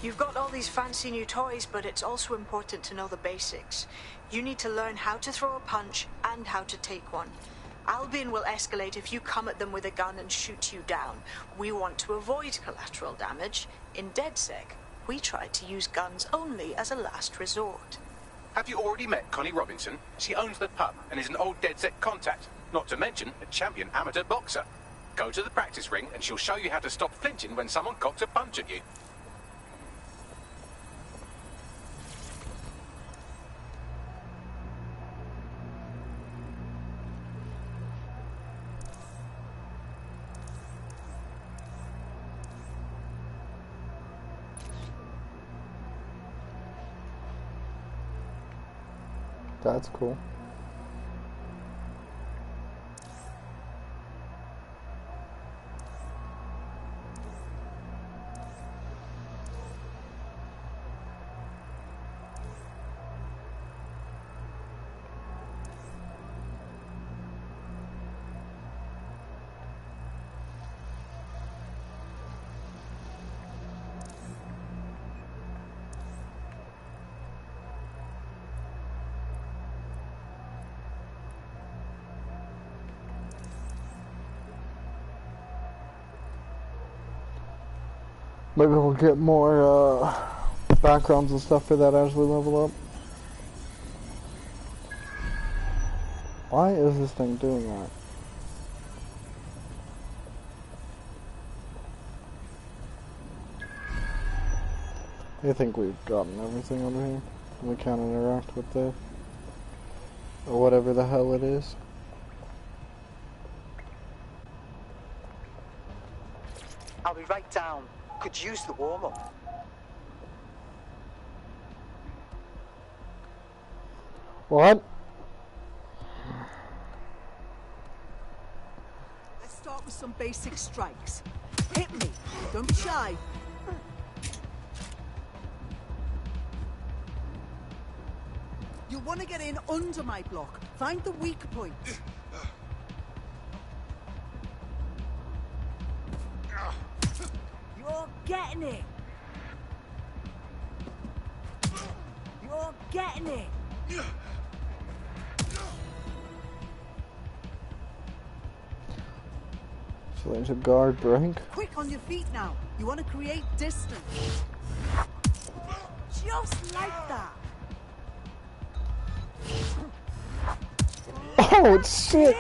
You've got all these fancy new toys, but it's also important to know the basics. You need to learn how to throw a punch and how to take one. Albion will escalate if you come at them with a gun and shoot you down. We want to avoid collateral damage. In DedSec, we try to use guns only as a last resort. Have you already met Connie Robinson? She owns the pub and is an old DedSec contact, not to mention a champion amateur boxer. Go to the practice ring and she'll show you how to stop flinching when someone cocks a punch at you. That's cool. Maybe we'll get more backgrounds and stuff for that as we level up. Why is this thing doing that? I think we've gotten everything over here. We can't interact with the... or whatever the hell it is. I'll be right down. Could use the warm-up. What? Let's start with some basic strikes. Hit me. Don't be shy. You'll want to get in under my block. Find the weak point. You're getting it. You're getting it. So there's a guard break. Quick on your feet now. You want to create distance. Just like that. Oh, shit!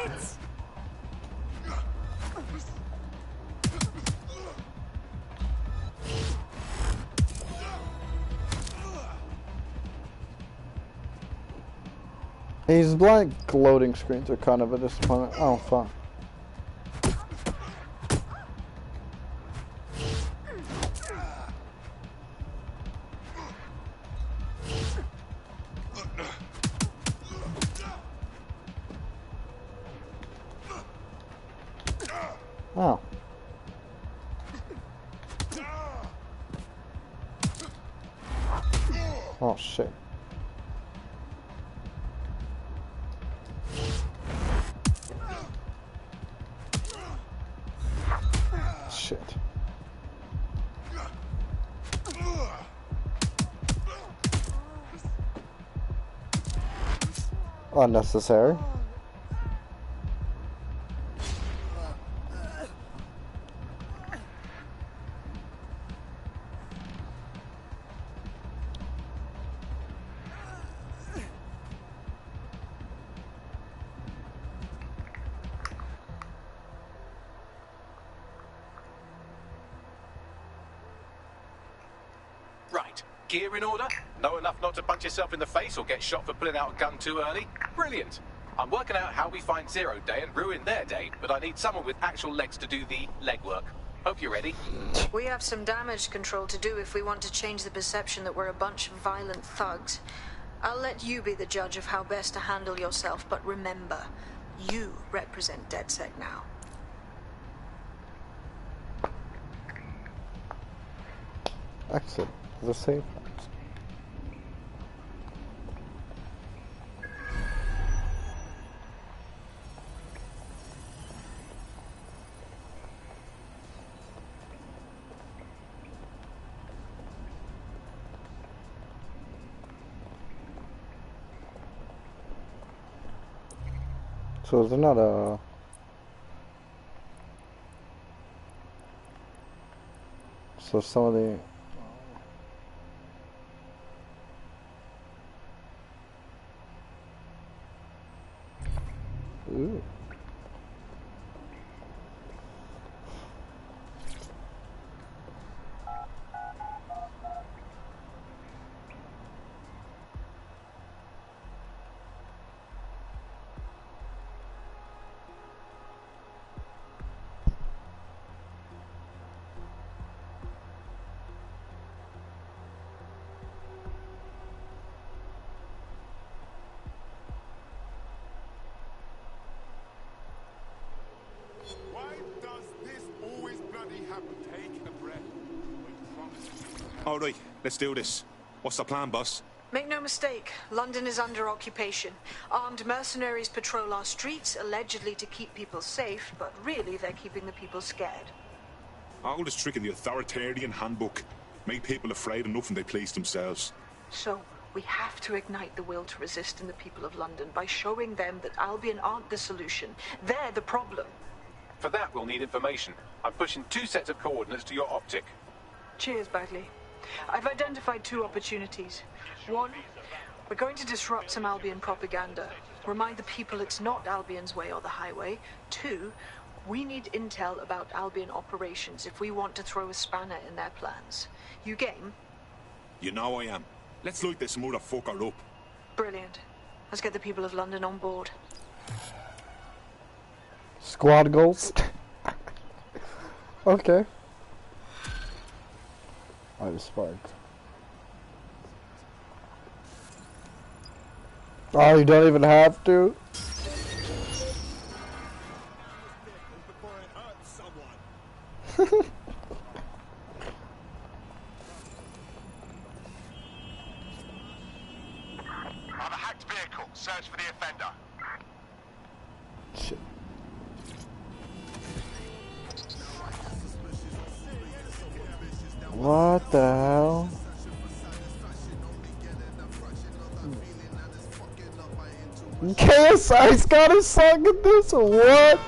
These blank loading screens are kind of a disappointment. Oh, fuck. Oh. Oh, shit. Shit. Unnecessary. Right. Gear in order? Know enough not to punch yourself in the face or get shot for pulling out a gun too early? Brilliant. I'm working out how we find Zero Day and ruin their day, but I need someone with actual legs to do the legwork. Hope you're ready. We have some damage control to do if we want to change the perception that we're a bunch of violent thugs. I'll let you be the judge of how best to handle yourself, but remember, you represent DedSec now. Exit the safe. So is there not a... So some of the... Ooh. Alright, let's do this. What's the plan, boss? Make no mistake, London is under occupation. Armed mercenaries patrol our streets, allegedly to keep people safe, but really they're keeping the people scared. Oldest trick in the authoritarian handbook. Make people afraid enough when they please themselves. So, we have to ignite the will to resist in the people of London by showing them that Albion aren't the solution. They're the problem. For that, we'll need information. I'm pushing 2 sets of coordinates to your optic. Cheers, Bagley. I've identified 2 opportunities. 1, we're going to disrupt some Albion propaganda. Remind the people it's not Albion's way or the highway. 2, we need intel about Albion operations if we want to throw a spanner in their plans. You game? You know I am. Let's light this motherfucker up. Brilliant. Let's get the people of London on board. Squad goals. Okay. I was sparked. Oh, you don't even have to? On a hacked vehicle, search for the offender. Shit. What the hell? KSI's got a song in this, or what?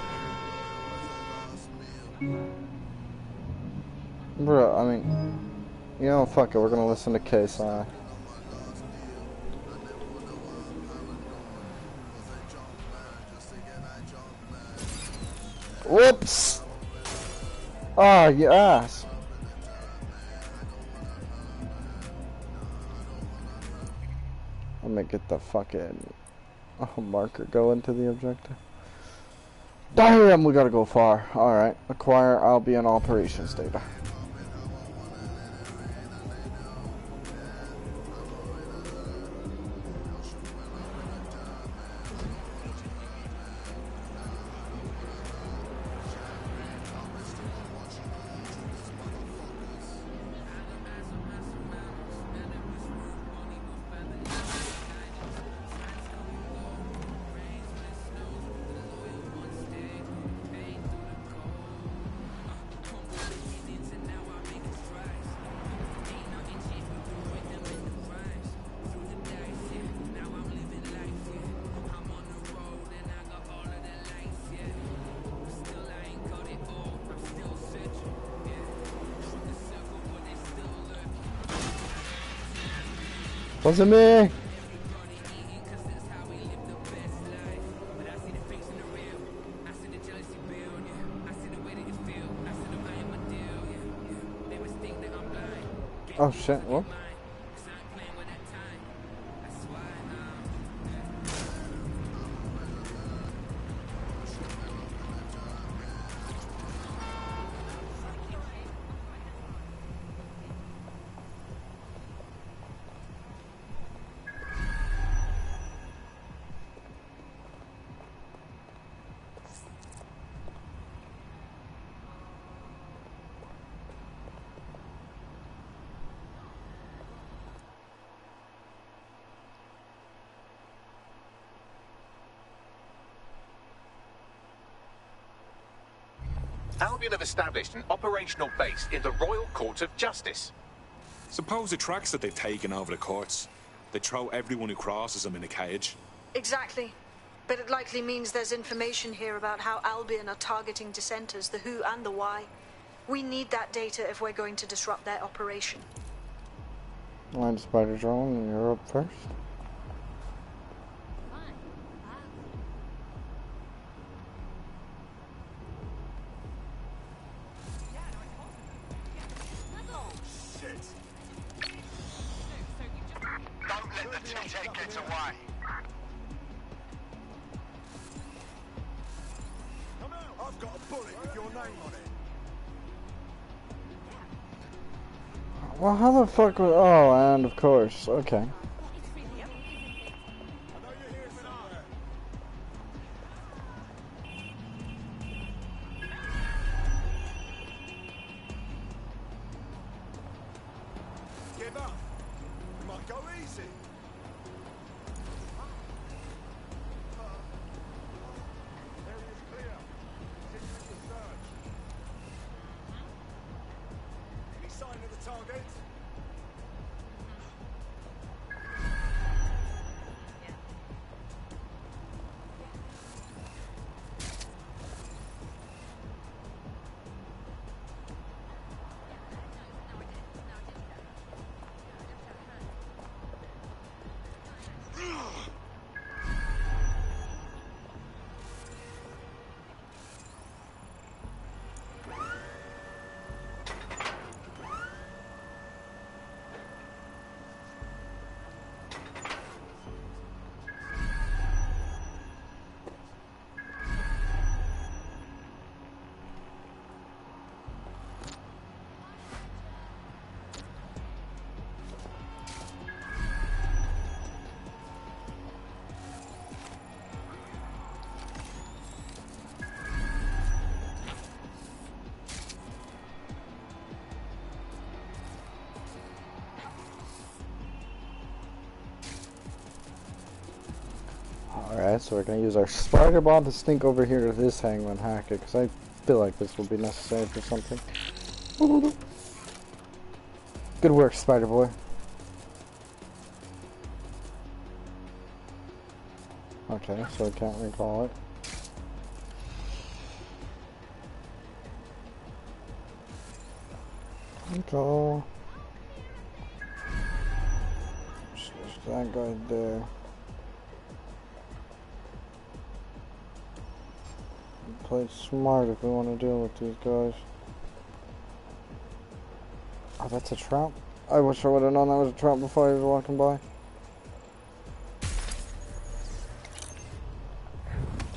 Bro, I mean, you know, fuck it, we're gonna listen to KSI. Whoops! Oh, you ass. Let me get the fucking marker going to the objective. Damn, we gotta go far. Alright, acquire Albion operations data. Wasn't me! Oh shit, what? Albion have established an operational base in the Royal Court of Justice. Suppose the tracks that they've taken over the courts, they throw everyone who crosses them in a cage. Exactly. But it likely means there's information here about how Albion are targeting dissenters, the who and the why. We need that data if we're going to disrupt their operation. Line spider drone, you're up first. Don't let the T-Tech get away. I've got a bullet with your name on it. Well, how the fuck was... Oh, and of course, okay. Alright, so we're gonna use our spider bomb to sneak over here to this hangman hacker, because I feel like this will be necessary for something. Good work, Spider Boy. Okay, so I can't recall it. Recall. There's that guy there. Play smart if we want to deal with these guys. Oh, that's a trap. I wish I would have known that was a trap before I was walking by.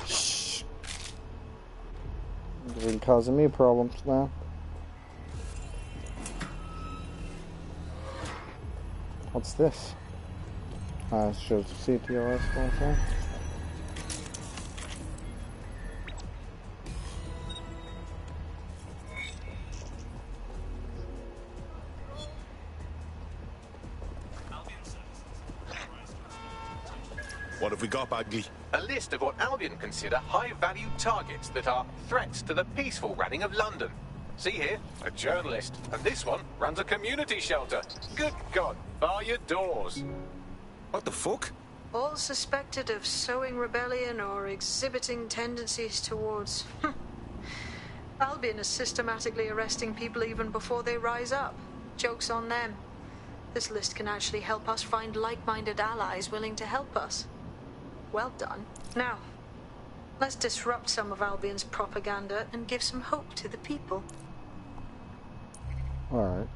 Shh. You've been causing me problems now. What's this? It shows CTOS also. What have we got, Bagley? A list of what Albion consider high-value targets that are threats to the peaceful running of London. See here, a journalist, and this one runs a community shelter. Good God, bar your doors. What the fuck? All suspected of sowing rebellion or exhibiting tendencies towards... Albion is systematically arresting people even before they rise up. Joke's on them. This list can actually help us find like-minded allies willing to help us. Well done. Now, let's disrupt some of Albion's propaganda and give some hope to the people. Alright.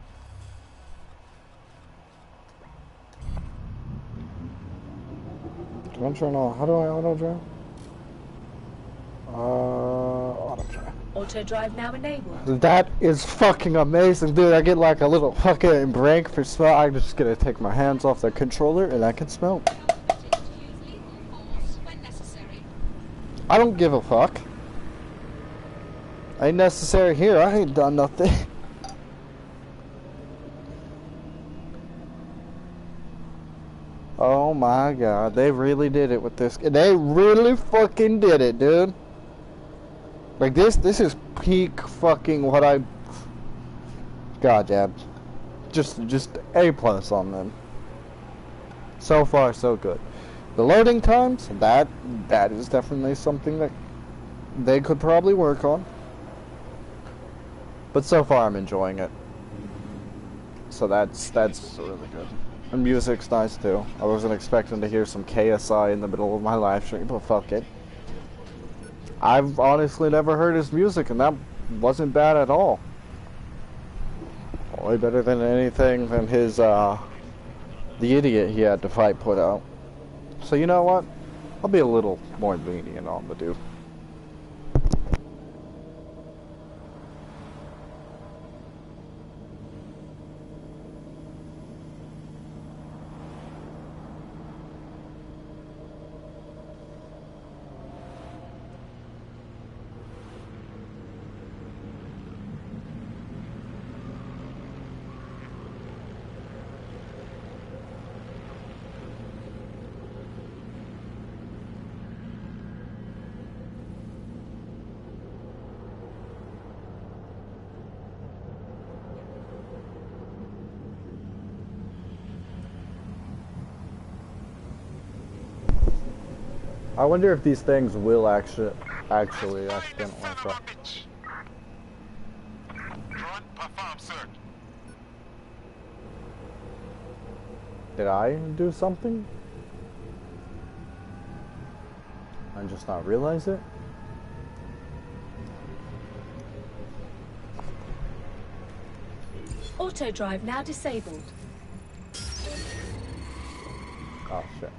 Do I turn on? How do I auto drive? Auto drive. Auto drive now enabled. That is fucking amazing, dude. I get like a little fucking break for smell. I'm just gonna take my hands off the controller and I can smell. I don't give a fuck. Ain't necessary here. I ain't done nothing. Oh my god, they really did it with this. They really fucking did it, dude. Like this is peak fucking what I... God damn. Just A+ on them. So far, so good. The loading times, that is definitely something that they could probably work on. But so far, I'm enjoying it. So that's really good. And music's nice too. I wasn't expecting to hear some KSI in the middle of my live stream, but fuck it. I've honestly never heard his music, and that wasn't bad at all. Way better than anything than his, the idiot he had to fight put out. So you know what? I'll be a little more lenient on the dude. I wonder if these things will actually accidentally drop. Did I do something? and just not realize it? Auto drive now disabled. Oh shit.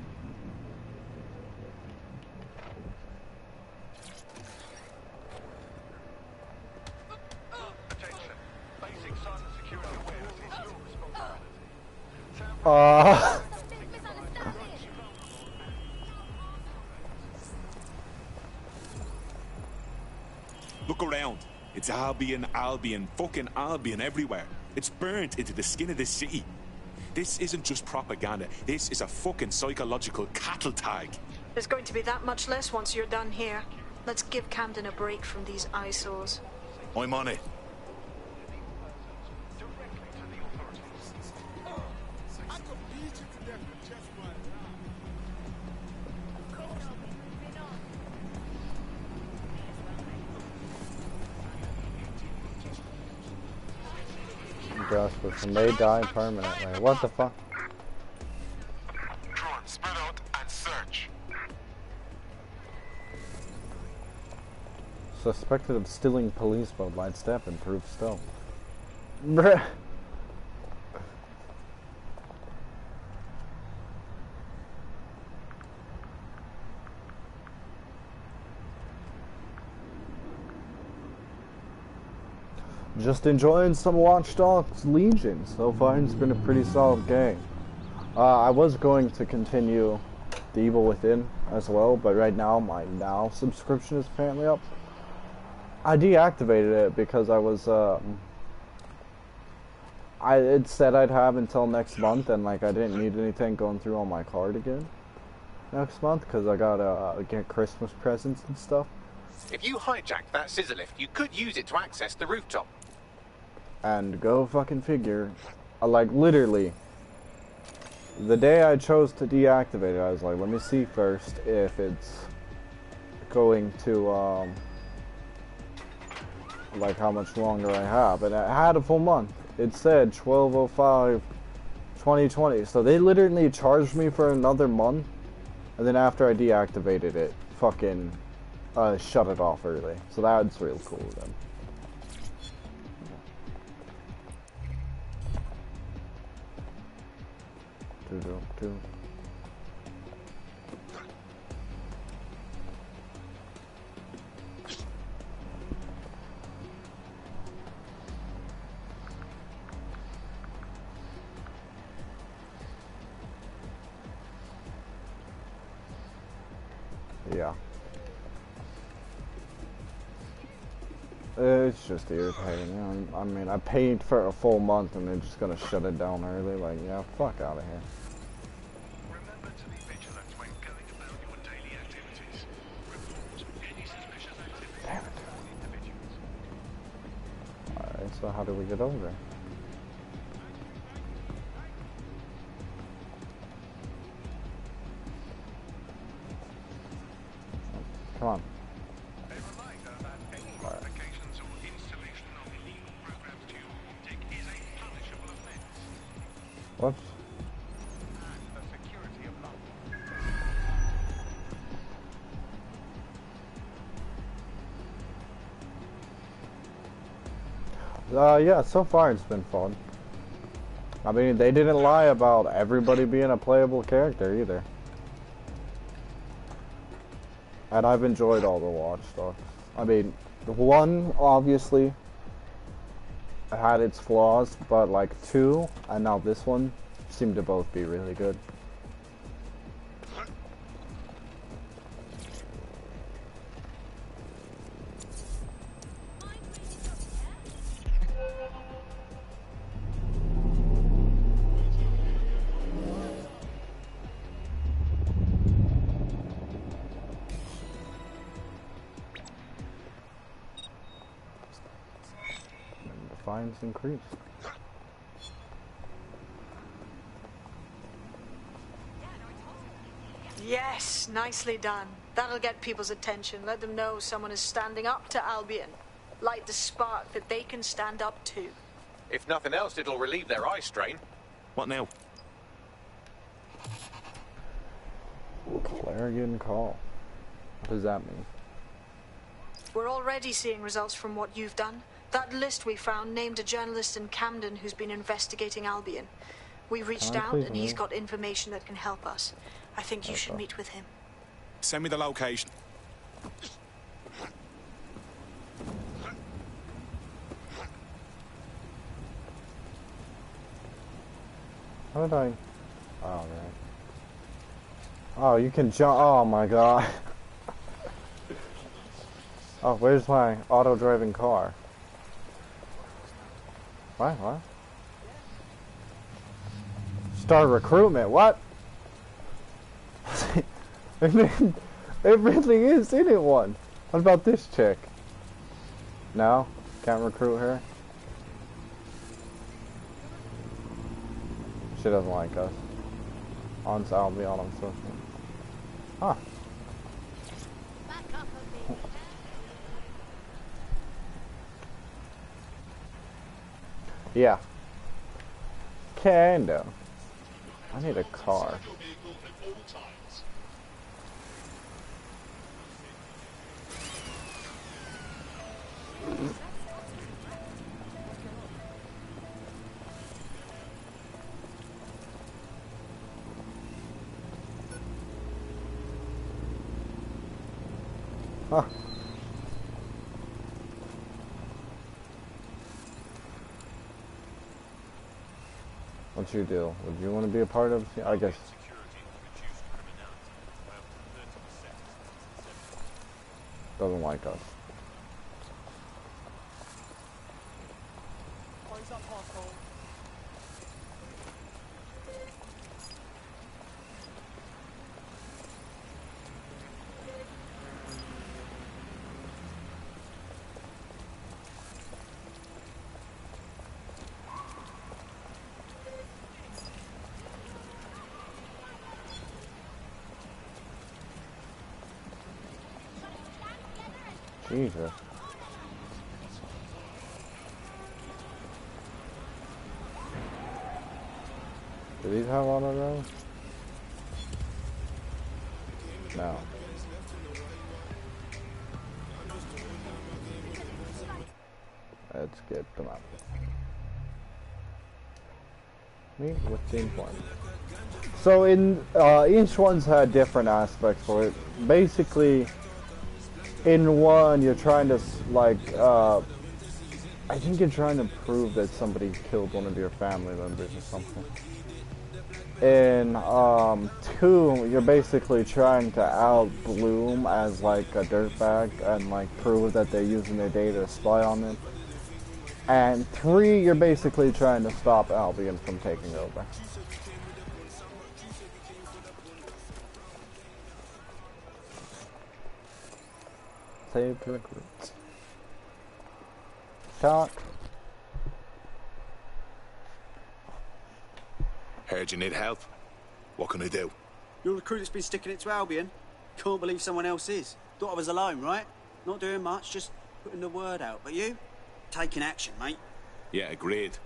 Look around. It's Albion, fucking Albion everywhere. It's burnt into the skin of this city. This isn't just propaganda. This is a fucking psychological cattle tag. There's going to be that much less once you're done here. Let's give Camden a break from these eyesores. I'm on it. Justice may die permanently. What the fuck? Drone, spread out and search. Suspected of stealing police boat. Light step, improved stealth. Bruh. Just enjoying some Watch Dogs Legion. So far, it's been a pretty solid game. I was going to continue The Evil Within as well, but right now my Now subscription is apparently up. I deactivated it because I was it said I'd have until next month, and like I didn't need anything going through on my card again next month because I gotta get Christmas presents and stuff. If you hijacked that scissor lift, you could use it to access the rooftop. And go fucking figure, like literally, the day I chose to deactivate it, I was like, let me see first if it's going to, like how much longer I have. And I had a full month. It said 12/05/2020, so they literally charged me for another month, and then after I deactivated it, fucking shut it off early. So that's real cool of them. Two. Yeah. It's just irritating. You know, I mean, I paid for a full month and they're just gonna shut it down early. Like, yeah, fuck out of here. Remember to be vigilant when going about your daily activities. Report any suspicious activity. Damn it. Alright, so how do we get over there? Come on. What? Yeah, so far it's been fun. I mean, they didn't lie about everybody being a playable character either. And I've enjoyed all the Watch Dogs. I mean, one obviously had its flaws, but like 2 and now this one seem to both be really good. And defiance increased. Yes, nicely done. That'll get people's attention. Let them know someone is standing up to Albion. Light the spark that they can stand up to. If nothing else, it'll relieve their eye strain. What now? Clarion call. What does that mean? We're already seeing results from what you've done. That list we found named a journalist in Camden who's been investigating Albion. We reached out and he's got information that can help us. I think you should meet with him. Send me the location. How did I... Oh, man. Oh, you can jump... Oh, my God. Oh, where's my auto-driving car? What? Start recruitment, what? It really is, isn't it, one? What about this chick? No? Can't recruit her? She doesn't like us. I'll be on social. Huh. Yeah. Kinda. I need a car. Huh. What's your deal? Would you want to be a part of? I guess. Doesn't like us. Jesus. Do these have auto drive? No. Let's get them out. Meet with team one. So in each one's had different aspects for it. Basically, in one, you're trying to, like, I think you're trying to prove that somebody killed one of your family members or something. In two, you're basically trying to out-bloom as, like, a dirtbag and, like, prove that they're using their data to spy on them. And three, you're basically trying to stop Albion from taking over. Save to recruit. Shot. Heard you need help. What can I do? You're a recruit that's been sticking it to Albion. Can't believe someone else is. Thought I was alone, right? Not doing much, just putting the word out. But you? Taking action, mate. Yeah, agreed.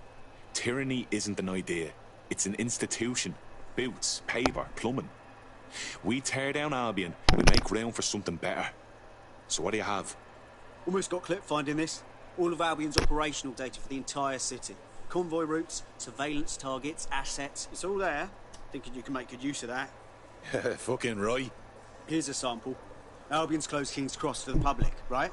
Tyranny isn't an idea. It's an institution. Boots, paper, plumbing. We tear down Albion, we make room for something better. So what do you have? Almost got clipped finding this. All of Albion's operational data for the entire city. Convoy routes, surveillance targets, assets. It's all there. Thinking you can make good use of that. Fucking right. Here's a sample. Albion's closed King's Cross to the public, right?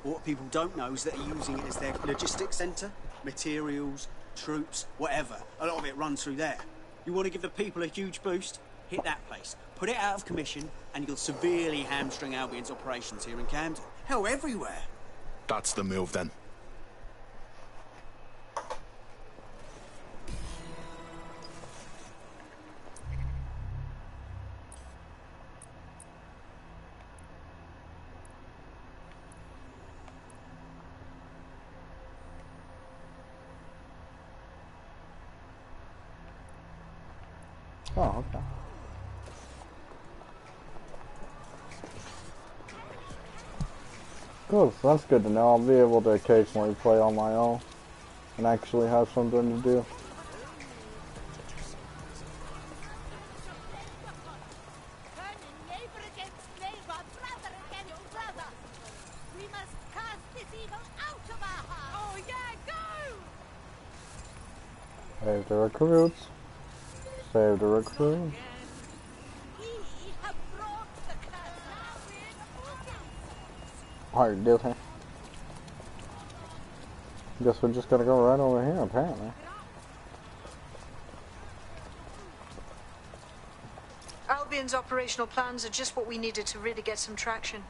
But what people don't know is that they're using it as their logistics centre. Materials, troops, whatever. A lot of it runs through there. You want to give the people a huge boost? Hit that place. Put it out of commission, and you'll severely hamstring Albion's operations here in Camden. Hell, everywhere. That's the move, then. Oh, okay. Cool, so that's good to know. I'll be able to occasionally play on my own and actually have something to do. must cast this evil out of our hearts. Oh yeah, go! Save the recruits. Save the recruits. We have brought the curse. Now we're Alright, guilty. Guess we're just gonna go right over here, apparently. Albion's operational plans are just what we needed to really get some traction.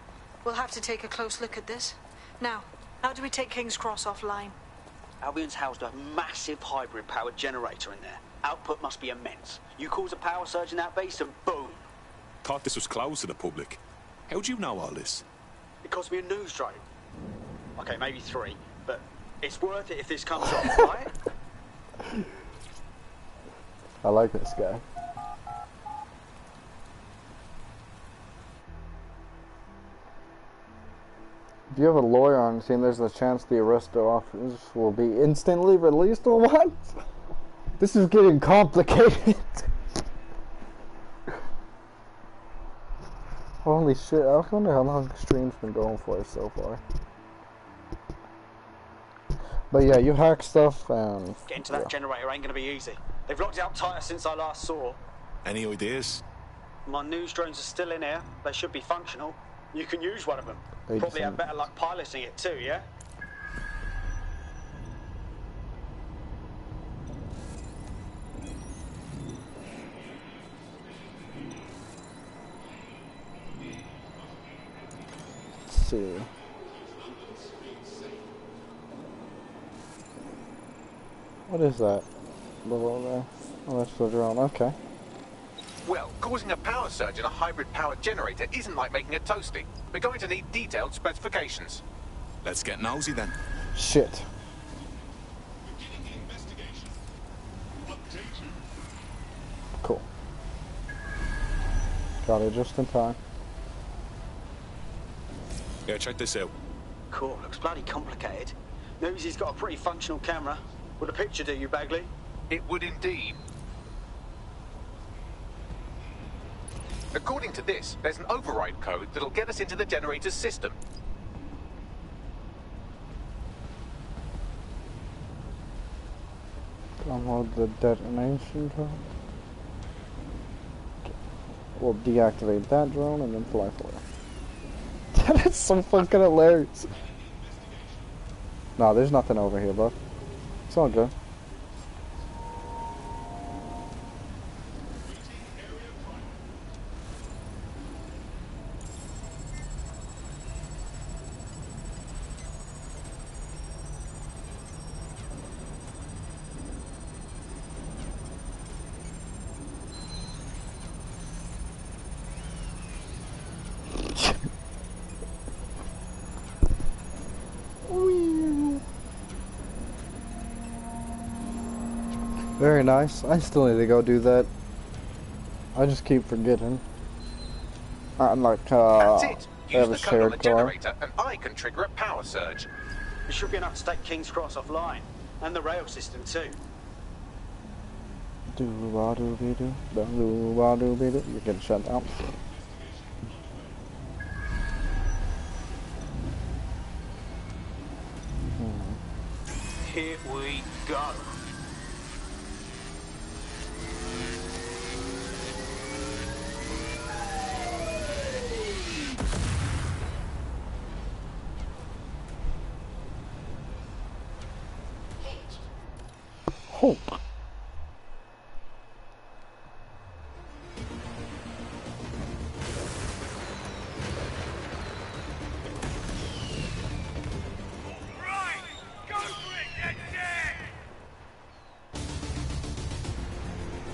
We'll have to take a close look at this. Now, how do we take King's Cross offline? Albion's housed a massive hybrid-powered generator in there. Output must be immense. You cause a power surge in that base and boom! Thought this was closed to the public. How'd you know all this? It cost me a news drone. Okay, maybe 3, but it's worth it if this comes off, right? I like this guy. If you have a lawyer on the scene, there's a chance the arrested officers will be instantly released or what? This is getting complicated. Holy shit, I wonder how long the stream's been going for so far. But yeah, you hack stuff and... Getting to that generator ain't gonna be easy. They've locked it up tighter since I last saw. Any ideas? My news drones are still in here. They should be functional. You can use one of them. Probably have better luck piloting it too, yeah? Let's see. What is that? Below there? Oh, that's the drone, okay. Well, causing a power surge in a hybrid-powered generator isn't like making a toasty. We're going to need detailed specifications. Let's get nosy then. Shit. Cool. Got it just in time. Yeah, check this out. Cool, looks bloody complicated. Knows he's got a pretty functional camera. Would a picture do you, Bagley? It would indeed. According to this, there's an override code that'll get us into the generator's system. Download the detonation drone. We'll deactivate that drone and then fly for it. That is so fucking hilarious. Nah, there's nothing over here, bud. It's all good. Very nice. I still need to go do that. I just keep forgetting. I'm like, That's it. I have a Use the code on the shared car. generator and I can trigger a power surge. It should be enough to take King's Cross offline. And the rail system too. Do-ba-do-be-do, do-ba-do-be-do. You're getting shut down. Here we go. Hope.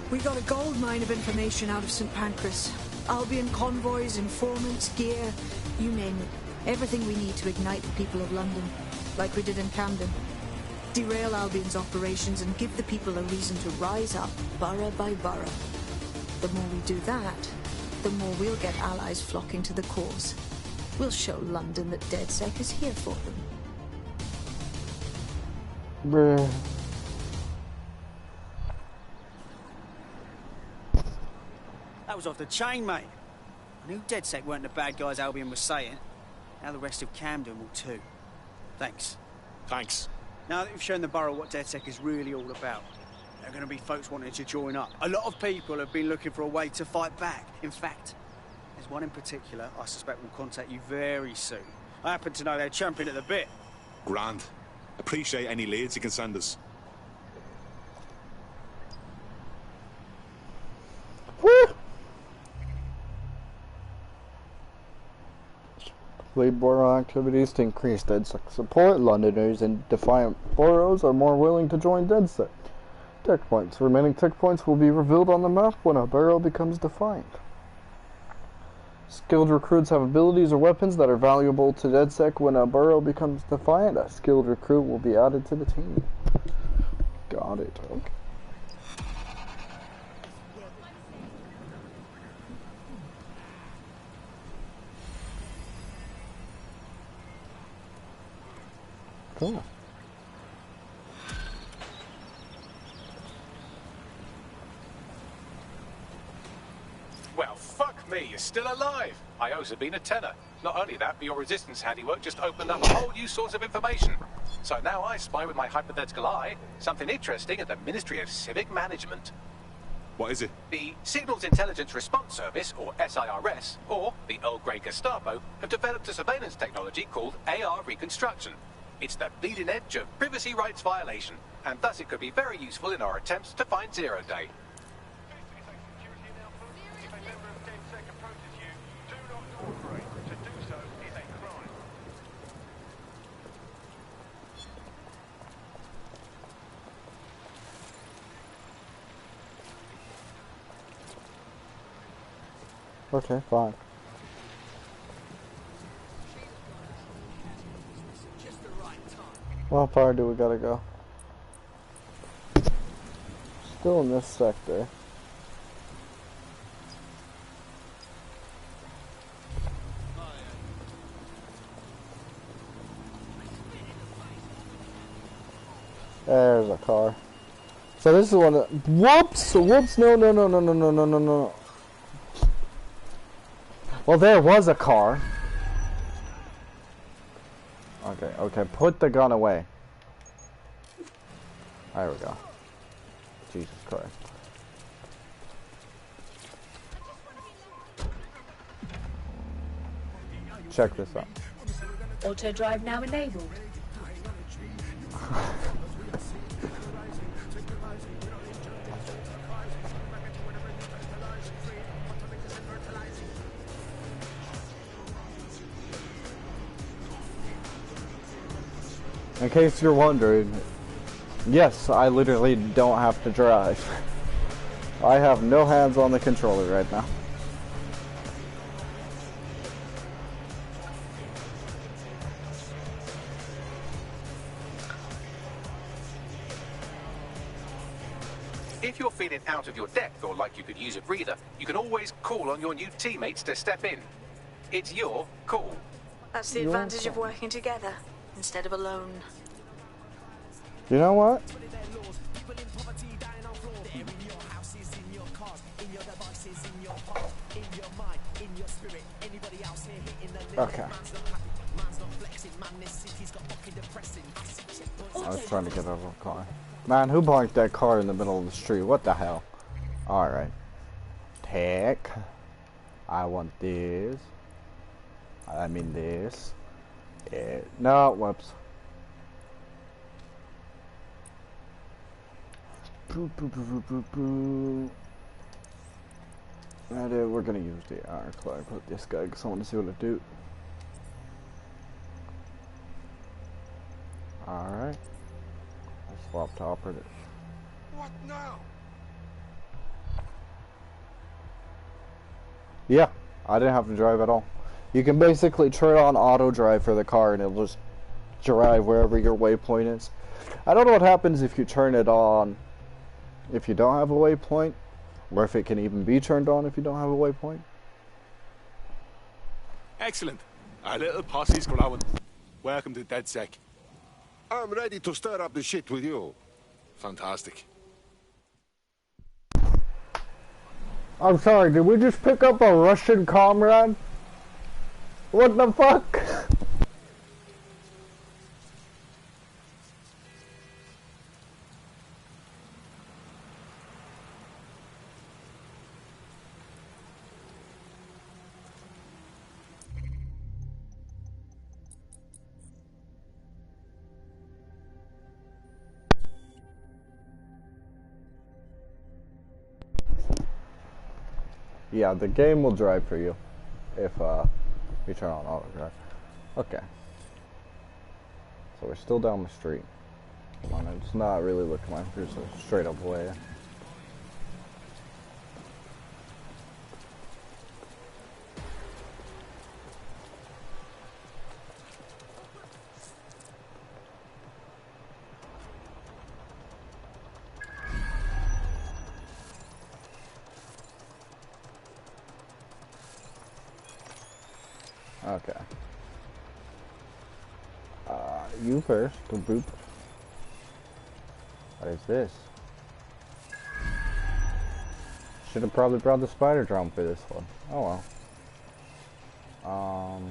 We got a gold mine of information out of St. Pancras. Albion convoys, informants, gear, you name it. Everything we need to ignite the people of London, like we did in Camden. Derail Albion's operations and give the people a reason to rise up, borough by borough. The more we do that, the more we'll get allies flocking to the cause. We'll show London that DedSec is here for them. Bruh. That was off the chain, mate. I knew DedSec weren't the bad guys Albion was saying. Now the rest of Camden will too. Thanks. Thanks. Now that you've shown the borough what DedSec is really all about, there are going to be folks wanting to join up. A lot of people have been looking for a way to fight back. In fact, there's one in particular I suspect will contact you very soon. I happen to know they're champing at the bit. Grand. Appreciate any leads you can send us. Woo! Lead borough activities to increase DedSec support. Londoners in defiant boroughs are more willing to join DedSec. Tech points. Remaining tech points will be revealed on the map when a borough becomes defiant. Skilled recruits have abilities or weapons that are valuable to DedSec. When a borough becomes defiant, a skilled recruit will be added to the team. Got it. Okay. Cool. Well, fuck me, you're still alive. I owes have been a tenner. Not only that, but your resistance handiwork just opened up a whole new source of information. So now I spy with my hypothetical eye something interesting at the Ministry of Civic Management. What is it? The Signals Intelligence Response Service, or SIRS, or the Earl Grey Gestapo, have developed a surveillance technology called AR Reconstruction. It's the bleeding edge of privacy rights violation, and thus it could be very useful in our attempts to find Zero Day. Okay, fine. How far do we gotta go? Still in this sector. There's a car. So this is one that, whoops, no, no. Well, there was a car. Okay, put the gun away. There we go. Jesus Christ. Check this out. Auto drive now enabled. In case you're wondering, yes, I literally don't have to drive. I have no hands on the controller right now. If you're feeling out of your depth or like you could use a breather, you can always call on your new teammates to step in. It's your call. That's the advantage of working together instead of alone. You know what? Okay. I was trying to get out of a car. Man, who parked that car in the middle of the street? What the hell? Alright. Tech. I want this. I mean this. No, whoops. And we're gonna use the iron climb with this guy because I want to see what it do. Alright. I'll swap to operative. What now? Yeah, I didn't have to drive at all. You can basically turn on auto drive for the car and it'll just drive wherever your waypoint is. I don't know what happens if you turn it on if you don't have a waypoint, or if it can even be turned on if you don't have a waypoint. Excellent. Our little posse's growing. Welcome to DedSec. I'm ready to stir up the shit with you. Fantastic. I'm sorry, did we just pick up a Russian comrade? What the fuck? Yeah, the game will drive for you if you turn on auto drive. Okay. So we're still down the street. Come on, it's not really looking like there's a straight up way. Okay. You first. Boop. What is this? Should have probably brought the spider drone for this one. Oh well.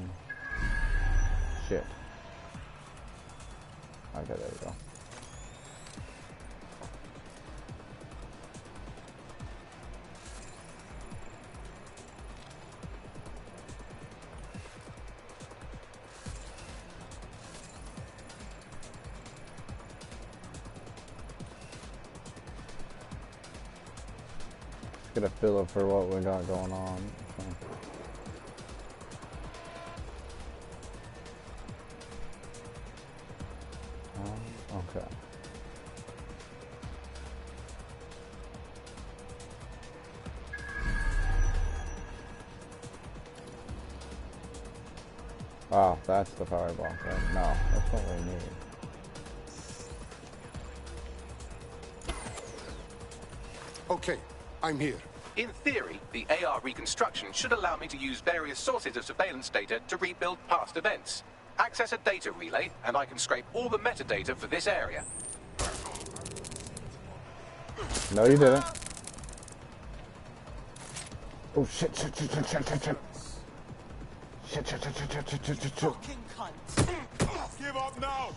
Shit. Okay, there we go. Get a feel up for what we got going on. Okay. Oh, that's the fireball. Right? No, that's what we need. Okay, I'm here. In theory, the AR reconstruction should allow me to use various sources of surveillance data to rebuild past events. Access a data relay, and I can scrape all the metadata for this area. No, you didn't. Oh shit, shit, shit, shit, shit, shit, shit. Shit, shit, shit, shit, shit, shit, shit, shit. Fucking cunt. Give up now!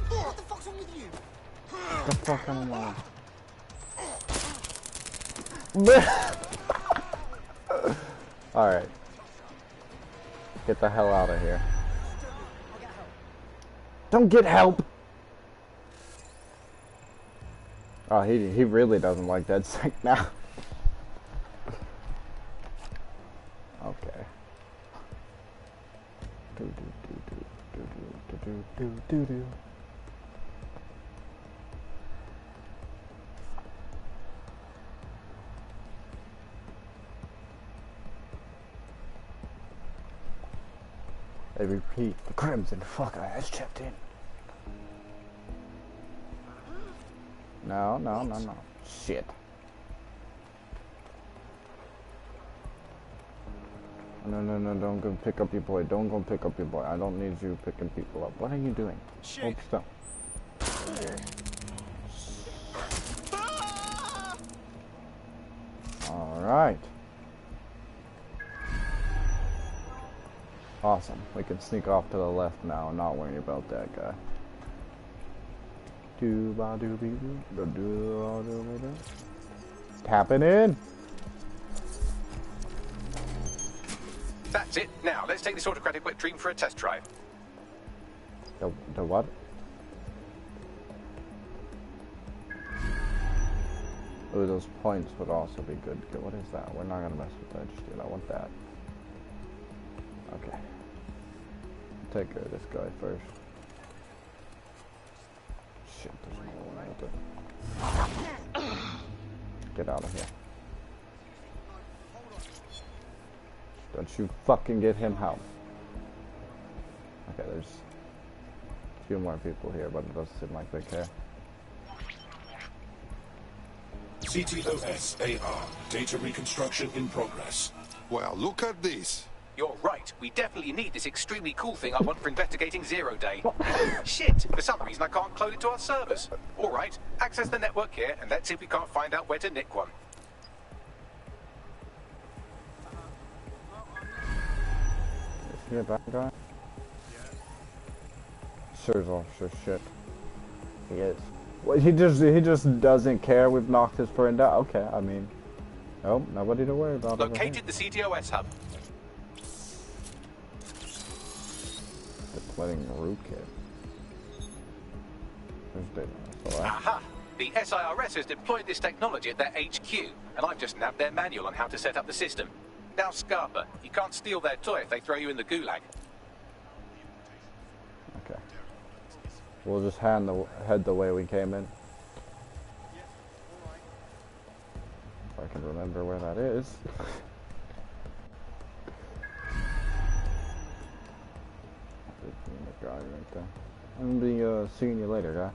What the fuck's wrong with you? The fuck am I? Alright. Get the hell out of here. Don't get help! Oh, he really doesn't like DedSec now. Okay. Do do do do do do do do do. I repeat, the Crimson Fucker has checked in. No, no, no, no. Shit. No, no, no, don't go pick up your boy. Don't go pick up your boy. I don't need you picking people up. What are you doing? Shit. Oh, stop. Alright. Awesome. We can sneak off to the left now and not worry about that guy. Tapping in. That's it. Now, let's take this autocratic wet dream for a test drive. The what? Oh, those points would also be good. What is that? We're not gonna mess with that just yet. I want that. Okay. Take care of this guy first. Shit, there's no one with it. Get out of here. Don't you fucking get him help. Okay, there's a few more people here, but it doesn't seem like they care. CTOS AR. Data reconstruction in progress. Well, look at this. You're right. We definitely need this extremely cool thing I want for investigating Zero Day. Shit! For some reason I can't clone it to our servers. Alright, access the network here and let's see if we can't find out where to nick one. Is he a bad guy? Sir's officer shit. He is. Well, he just doesn't care we've knocked his friend out. Okay, I mean, nope, nobody to worry about. Located the CTOS hub. Deploying a rootkit. There's data. Aha! The SIRS has deployed this technology at their HQ, and I've just nabbed their manual on how to set up the system. Now, Scarpa, you can't steal their toy if they throw you in the gulag. Okay. We'll just head the way we came in. If I can remember where that is. Guy right there. I'm gonna be seeing you later, guy.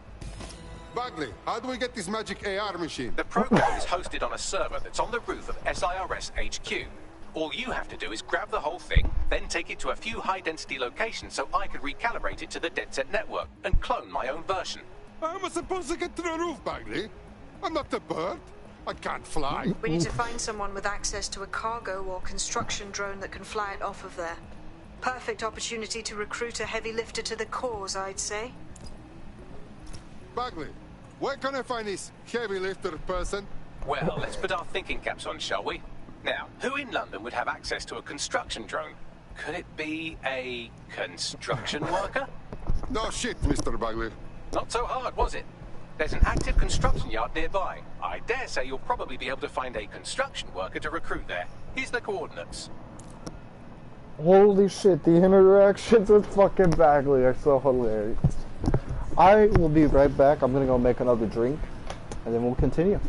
Bagley, how do we get this magic AR machine? The program is hosted on a server that's on the roof of SIRS HQ. All you have to do is grab the whole thing, then take it to a few high-density locations so I can recalibrate it to the DeadSet network and clone my own version. How am I supposed to get to the roof, Bagley? I'm not a bird. I can't fly. We need to find someone with access to a cargo or construction drone that can fly it off of there. Perfect opportunity to recruit a heavy lifter to the cause, I'd say. Bagley, where can I find this heavy lifter person? Well, let's put our thinking caps on, shall we? Now, who in London would have access to a construction drone? Could it be a construction worker? No shit, Mr. Bagley. Not so hard, was it? There's an active construction yard nearby. I dare say you'll probably be able to find a construction worker to recruit there. Here's the coordinates. Holy shit, the interactions with fucking Bagley are so hilarious. I will be right back. I'm gonna go make another drink, and then we'll continue.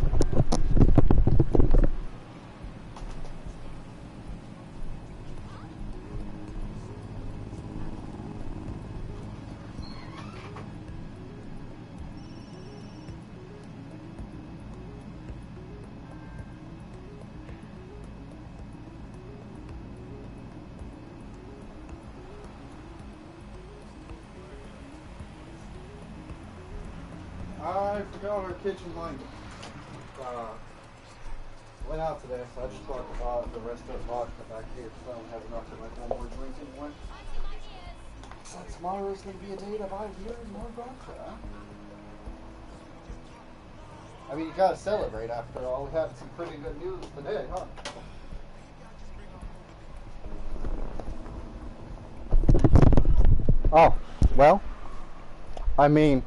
I forgot our kitchen light went out today, so I just bought the rest of the vodka back here because I don't have enough to make one more drink anyway. So tomorrow's going to be a day to buy beer and more vodka, huh? I mean, you got to celebrate after all. We had some pretty good news today, huh? Oh, well, I mean,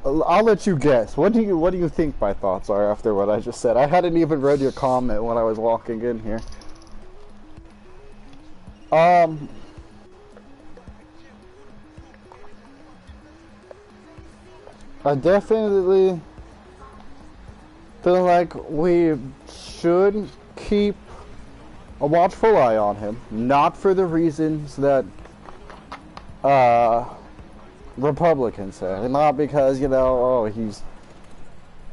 I'll let you guess. What do you think my thoughts are after what I just said? I hadn't even read your comment when I was walking in here. I definitely feel like we should keep a watchful eye on him, not for the reasons that Republicans say, not because, you know, oh, he's,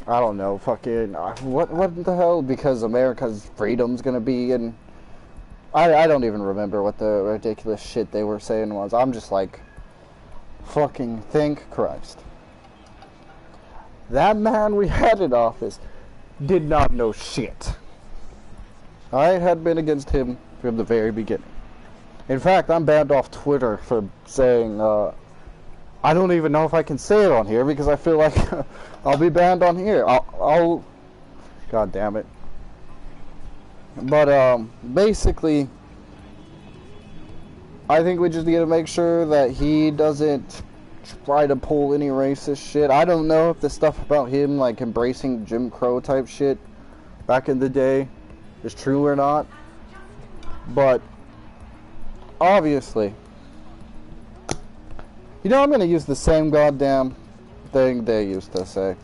I don't know, fucking, what the hell, because America's freedom's gonna be, and I don't even remember what the ridiculous shit they were saying was. I'm just like, fucking thank Christ. That man we had in office did not know shit. I had been against him from the very beginning. In fact, I'm banned off Twitter for saying, I don't even know if I can say it on here because I feel like I'll be banned on here. I'll God damn it. But, basically, I think we just need to make sure that he doesn't try to pull any racist shit. I don't know if the stuff about him, like, embracing Jim Crow type shit back in the day is true or not. But, obviously, you know, I'm going to use the same goddamn thing they used to say.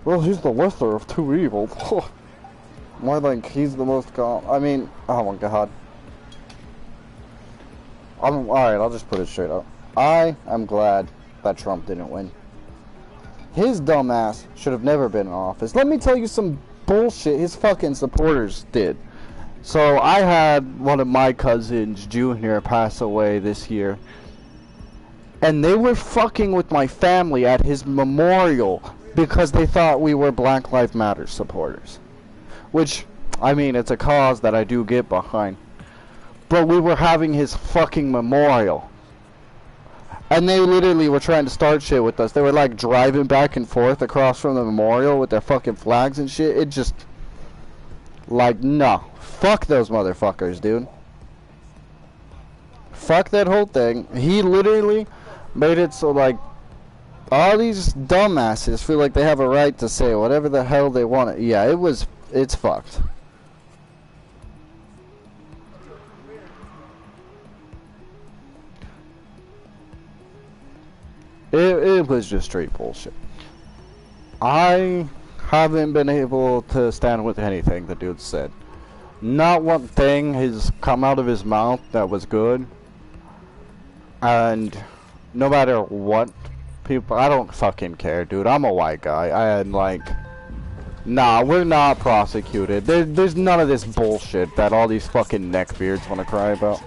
Well, he's the lesser of two evils. More like he's the most I mean, oh my god. Alright, I'll just put it straight up. I am glad that Trump didn't win. His dumb ass should have never been in office. Let me tell you some bullshit his fucking supporters did. So, I had one of my cousins, Junior, pass away this year. And they were fucking with my family at his memorial because they thought we were Black Lives Matter supporters. Which, I mean, it's a cause that I do get behind. But we were having his fucking memorial. And they literally were trying to start shit with us. They were like driving back and forth across from the memorial with their fucking flags and shit. It just, like, no. Fuck those motherfuckers, dude. Fuck that whole thing. He literally made it so like all these dumbasses feel like they have a right to say whatever the hell they want. Yeah, it's fucked. It was just straight bullshit. I haven't been able to stand with anything the dude said. Not one thing has come out of his mouth that was good. And no matter what people, I don't fucking care, dude. I'm a white guy. And like, nah, we're not prosecuted. There's none of this bullshit that all these fucking neckbeards want to cry about.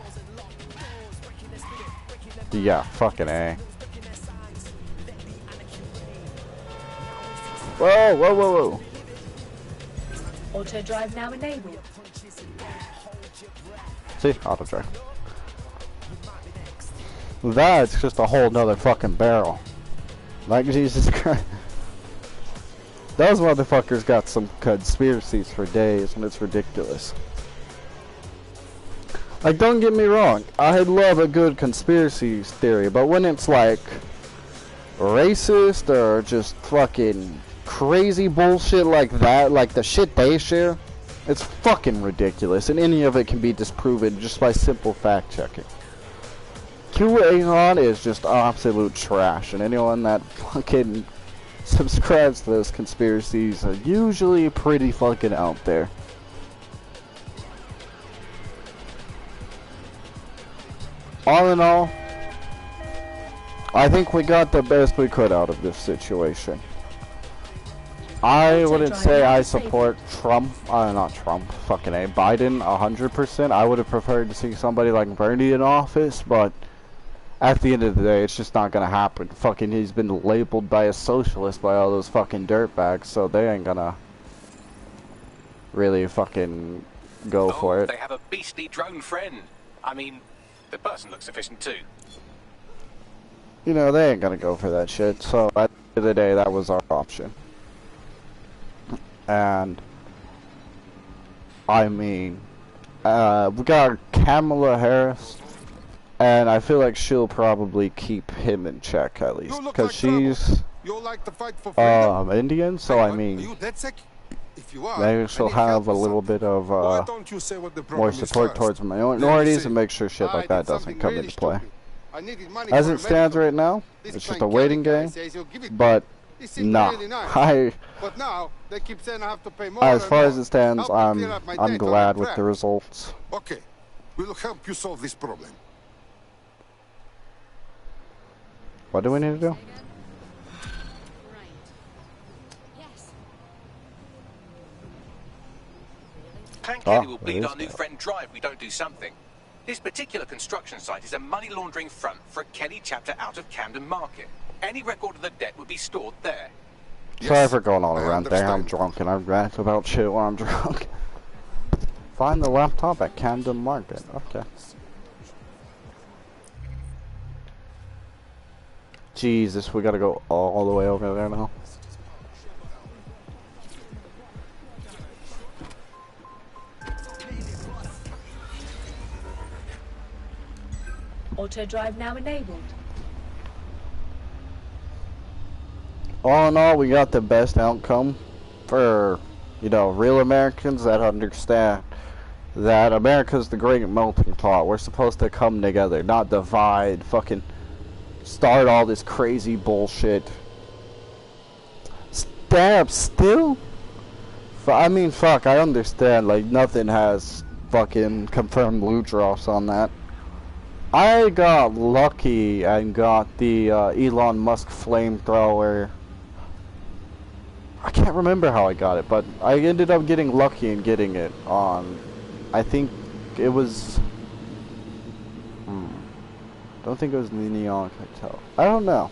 Yeah, fucking A. Whoa, whoa, whoa, whoa. Auto drive now enabled. See? Auto drive. That's just a whole nother fucking barrel. Like Jesus Christ. Those motherfuckers got some conspiracies for days and it's ridiculous. Like, don't get me wrong, I love a good conspiracy theory, but when it's like racist or just fucking crazy bullshit like that, like the shit they share, it's fucking ridiculous, and any of it can be disproven just by simple fact checking. QAnon is just absolute trash, and anyone that fucking subscribes to those conspiracies are usually pretty fucking out there. All in all, I think we got the best we could out of this situation. I wouldn't say I support Trump, not Trump, fucking A, Biden 100%. I would have preferred to see somebody like Bernie in office, but at the end of the day, it's just not gonna happen. Fucking, he's been labeled by a socialist by all those fucking dirtbags, so they ain't gonna really fucking go for it. They have a beastly drone friend. I mean, the person looks efficient too. You know, they ain't gonna go for that shit, so at the end of the day, that was our option. And I mean, we got Kamala Harris, and I feel like she'll probably keep him in check at least, because she's Indian, so I mean, maybe she'll have a little bit of more support towards minorities and make sure shit like that doesn't come into play. As it stands right now, it's just a waiting game, but nah, But now they keep saying I have to pay more. as far as it stands, I'm glad with the results. Okay, we'll help you solve this problem. What do we need to do? Panketty will bleed our new friend dry if we don't do something. This particular construction site is a money laundering front for a Kelly chapter out of Camden Market. Any record of the debt would be stored there. Sorry for going on around there. I'm drunk and I rant about shit while I'm drunk. Find the laptop at Camden Market. Okay. Jesus, we gotta go all the way over there now. Auto drive now enabled. All in all, we got the best outcome for, you know, real Americans that understand that America's the great melting pot. We're supposed to come together, not divide, fucking start all this crazy bullshit. Stab still? I mean, fuck, I understand, like, nothing has fucking confirmed loot drops on that. I got lucky and got the Elon Musk flamethrower. I can't remember how I got it, but I ended up getting lucky in getting it on, I think it was, don't think it was the Neon Cartel. I don't know.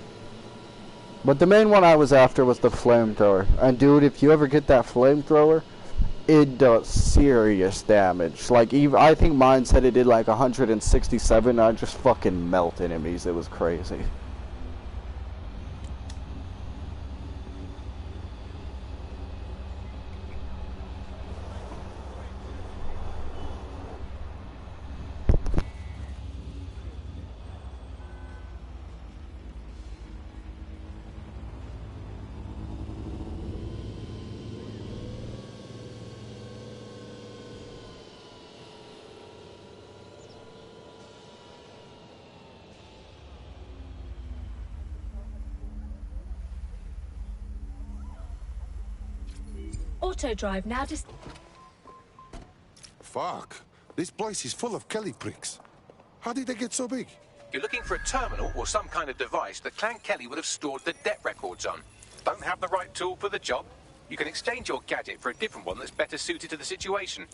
But the main one I was after was the flamethrower. And dude, if you ever get that flamethrower, it does serious damage. Like, even I think mine said it did like 167, I just fucking melt enemies. It was crazy. Auto drive now just... Fuck. This place is full of Kelly pricks. How did they get so big? You're looking for a terminal or some kind of device that Clan Kelly would have stored the debt records on. Don't have the right tool for the job? You can exchange your gadget for a different one that's better suited to the situation.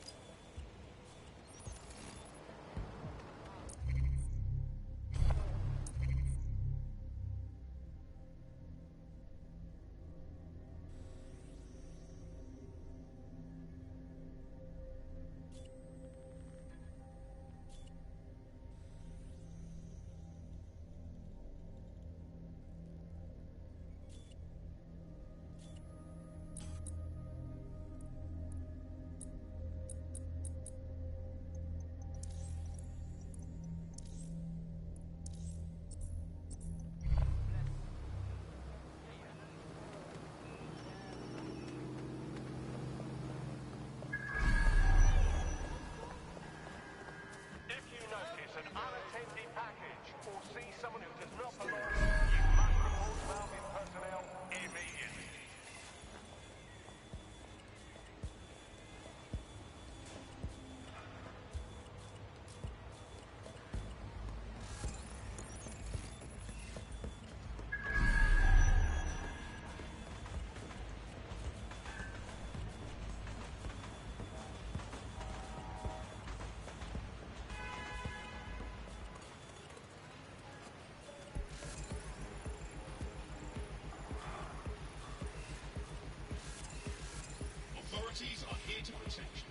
Authorities are here to protect you.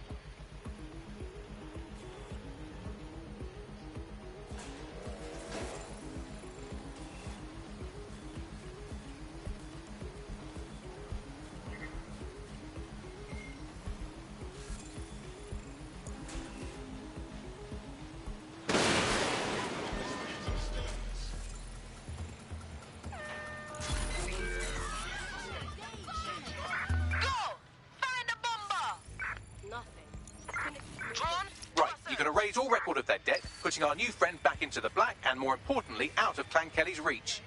You can erase all record of their debt, putting our new friend back into the black and, more importantly, out of Clan Kelly's reach.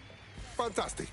Fantastic.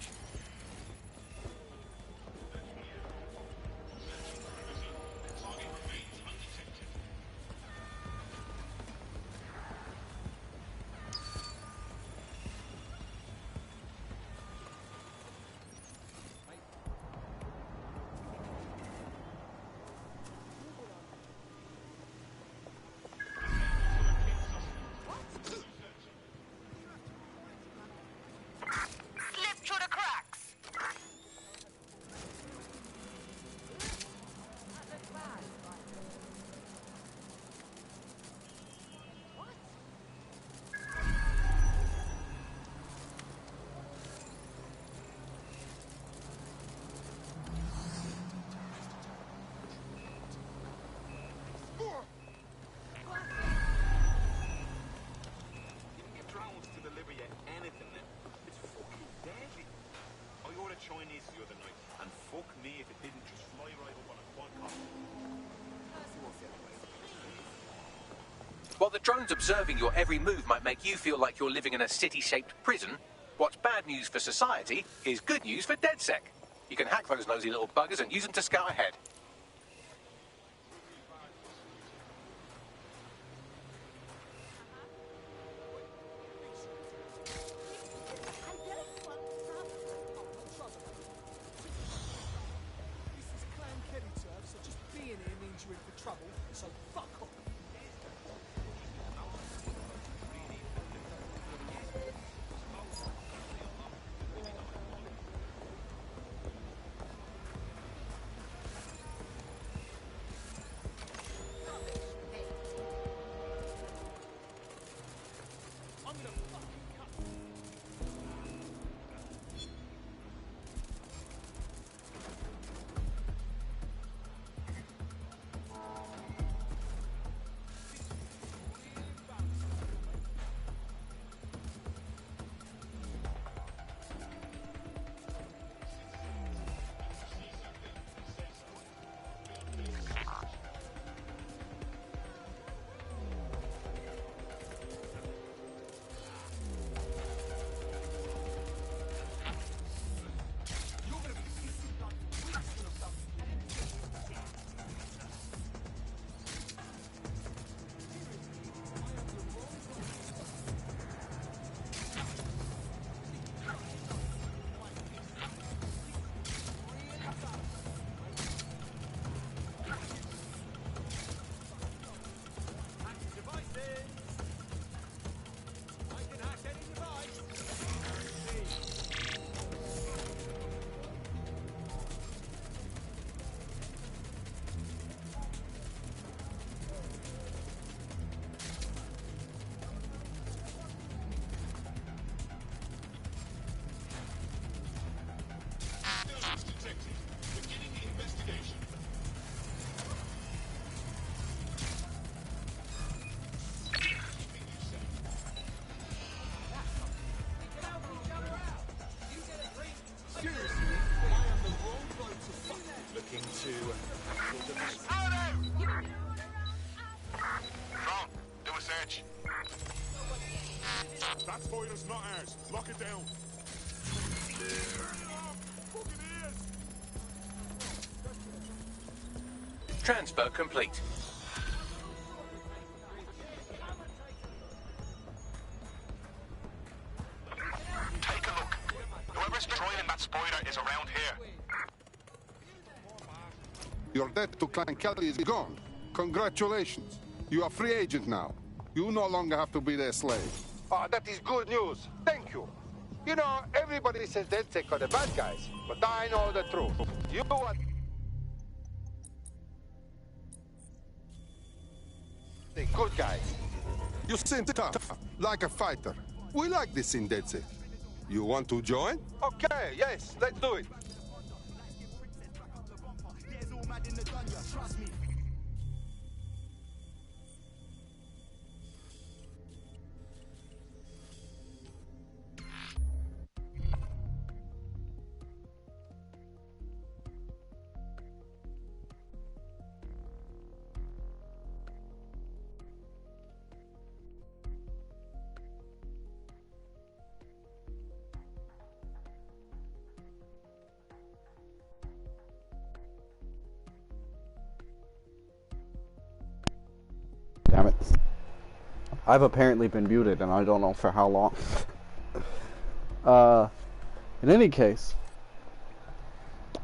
Chinese the other night, and fuck me if it didn't just fly right up on a quadcopter. While the drones observing your every move might make you feel like you're living in a city-shaped prison, what's bad news for society is good news for DedSec. You can hack those nosy little buggers and use them to scout ahead. looking to Wrong. Do a search. That spoiler's not ours. Lock it down. Transfer complete. Take a look. Whoever's trailing that spoiler is around here. Your debt to Clan Kelly is gone. Congratulations. You are free agent now. You no longer have to be their slave. Oh, that is good news. Thank you. You know, everybody says DedSec are the bad guys, but I know the truth. You are the good guys. You seem tough, like a fighter. We like this in DedSec. You want to join? Okay, yes, let's do it. Damn it. I've apparently been muted and I don't know for how long. In any case,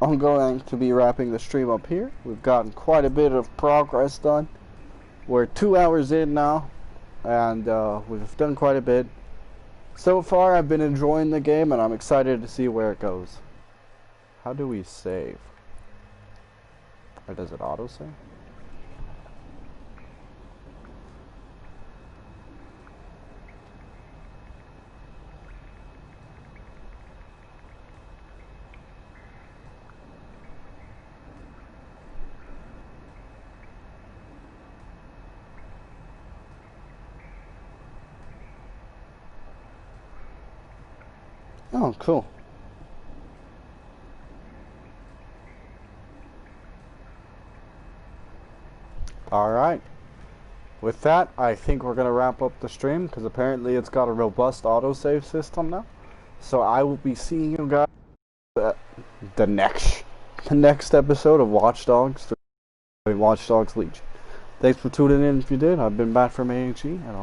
I'm going to be wrapping the stream up here. We've gotten quite a bit of progress done. We're 2 hours in now, and we've done quite a bit. So far, I've been enjoying the game, and I'm excited to see where it goes. How do we save? Or does it auto-save? Oh, cool. Alright. With that, I think we're going to wrap up the stream, because apparently it's got a robust autosave system now. So I will be seeing you guys at the next episode of Watch Dogs Legion. Thanks for tuning in if you did. I've been Matt from AHE, and I'll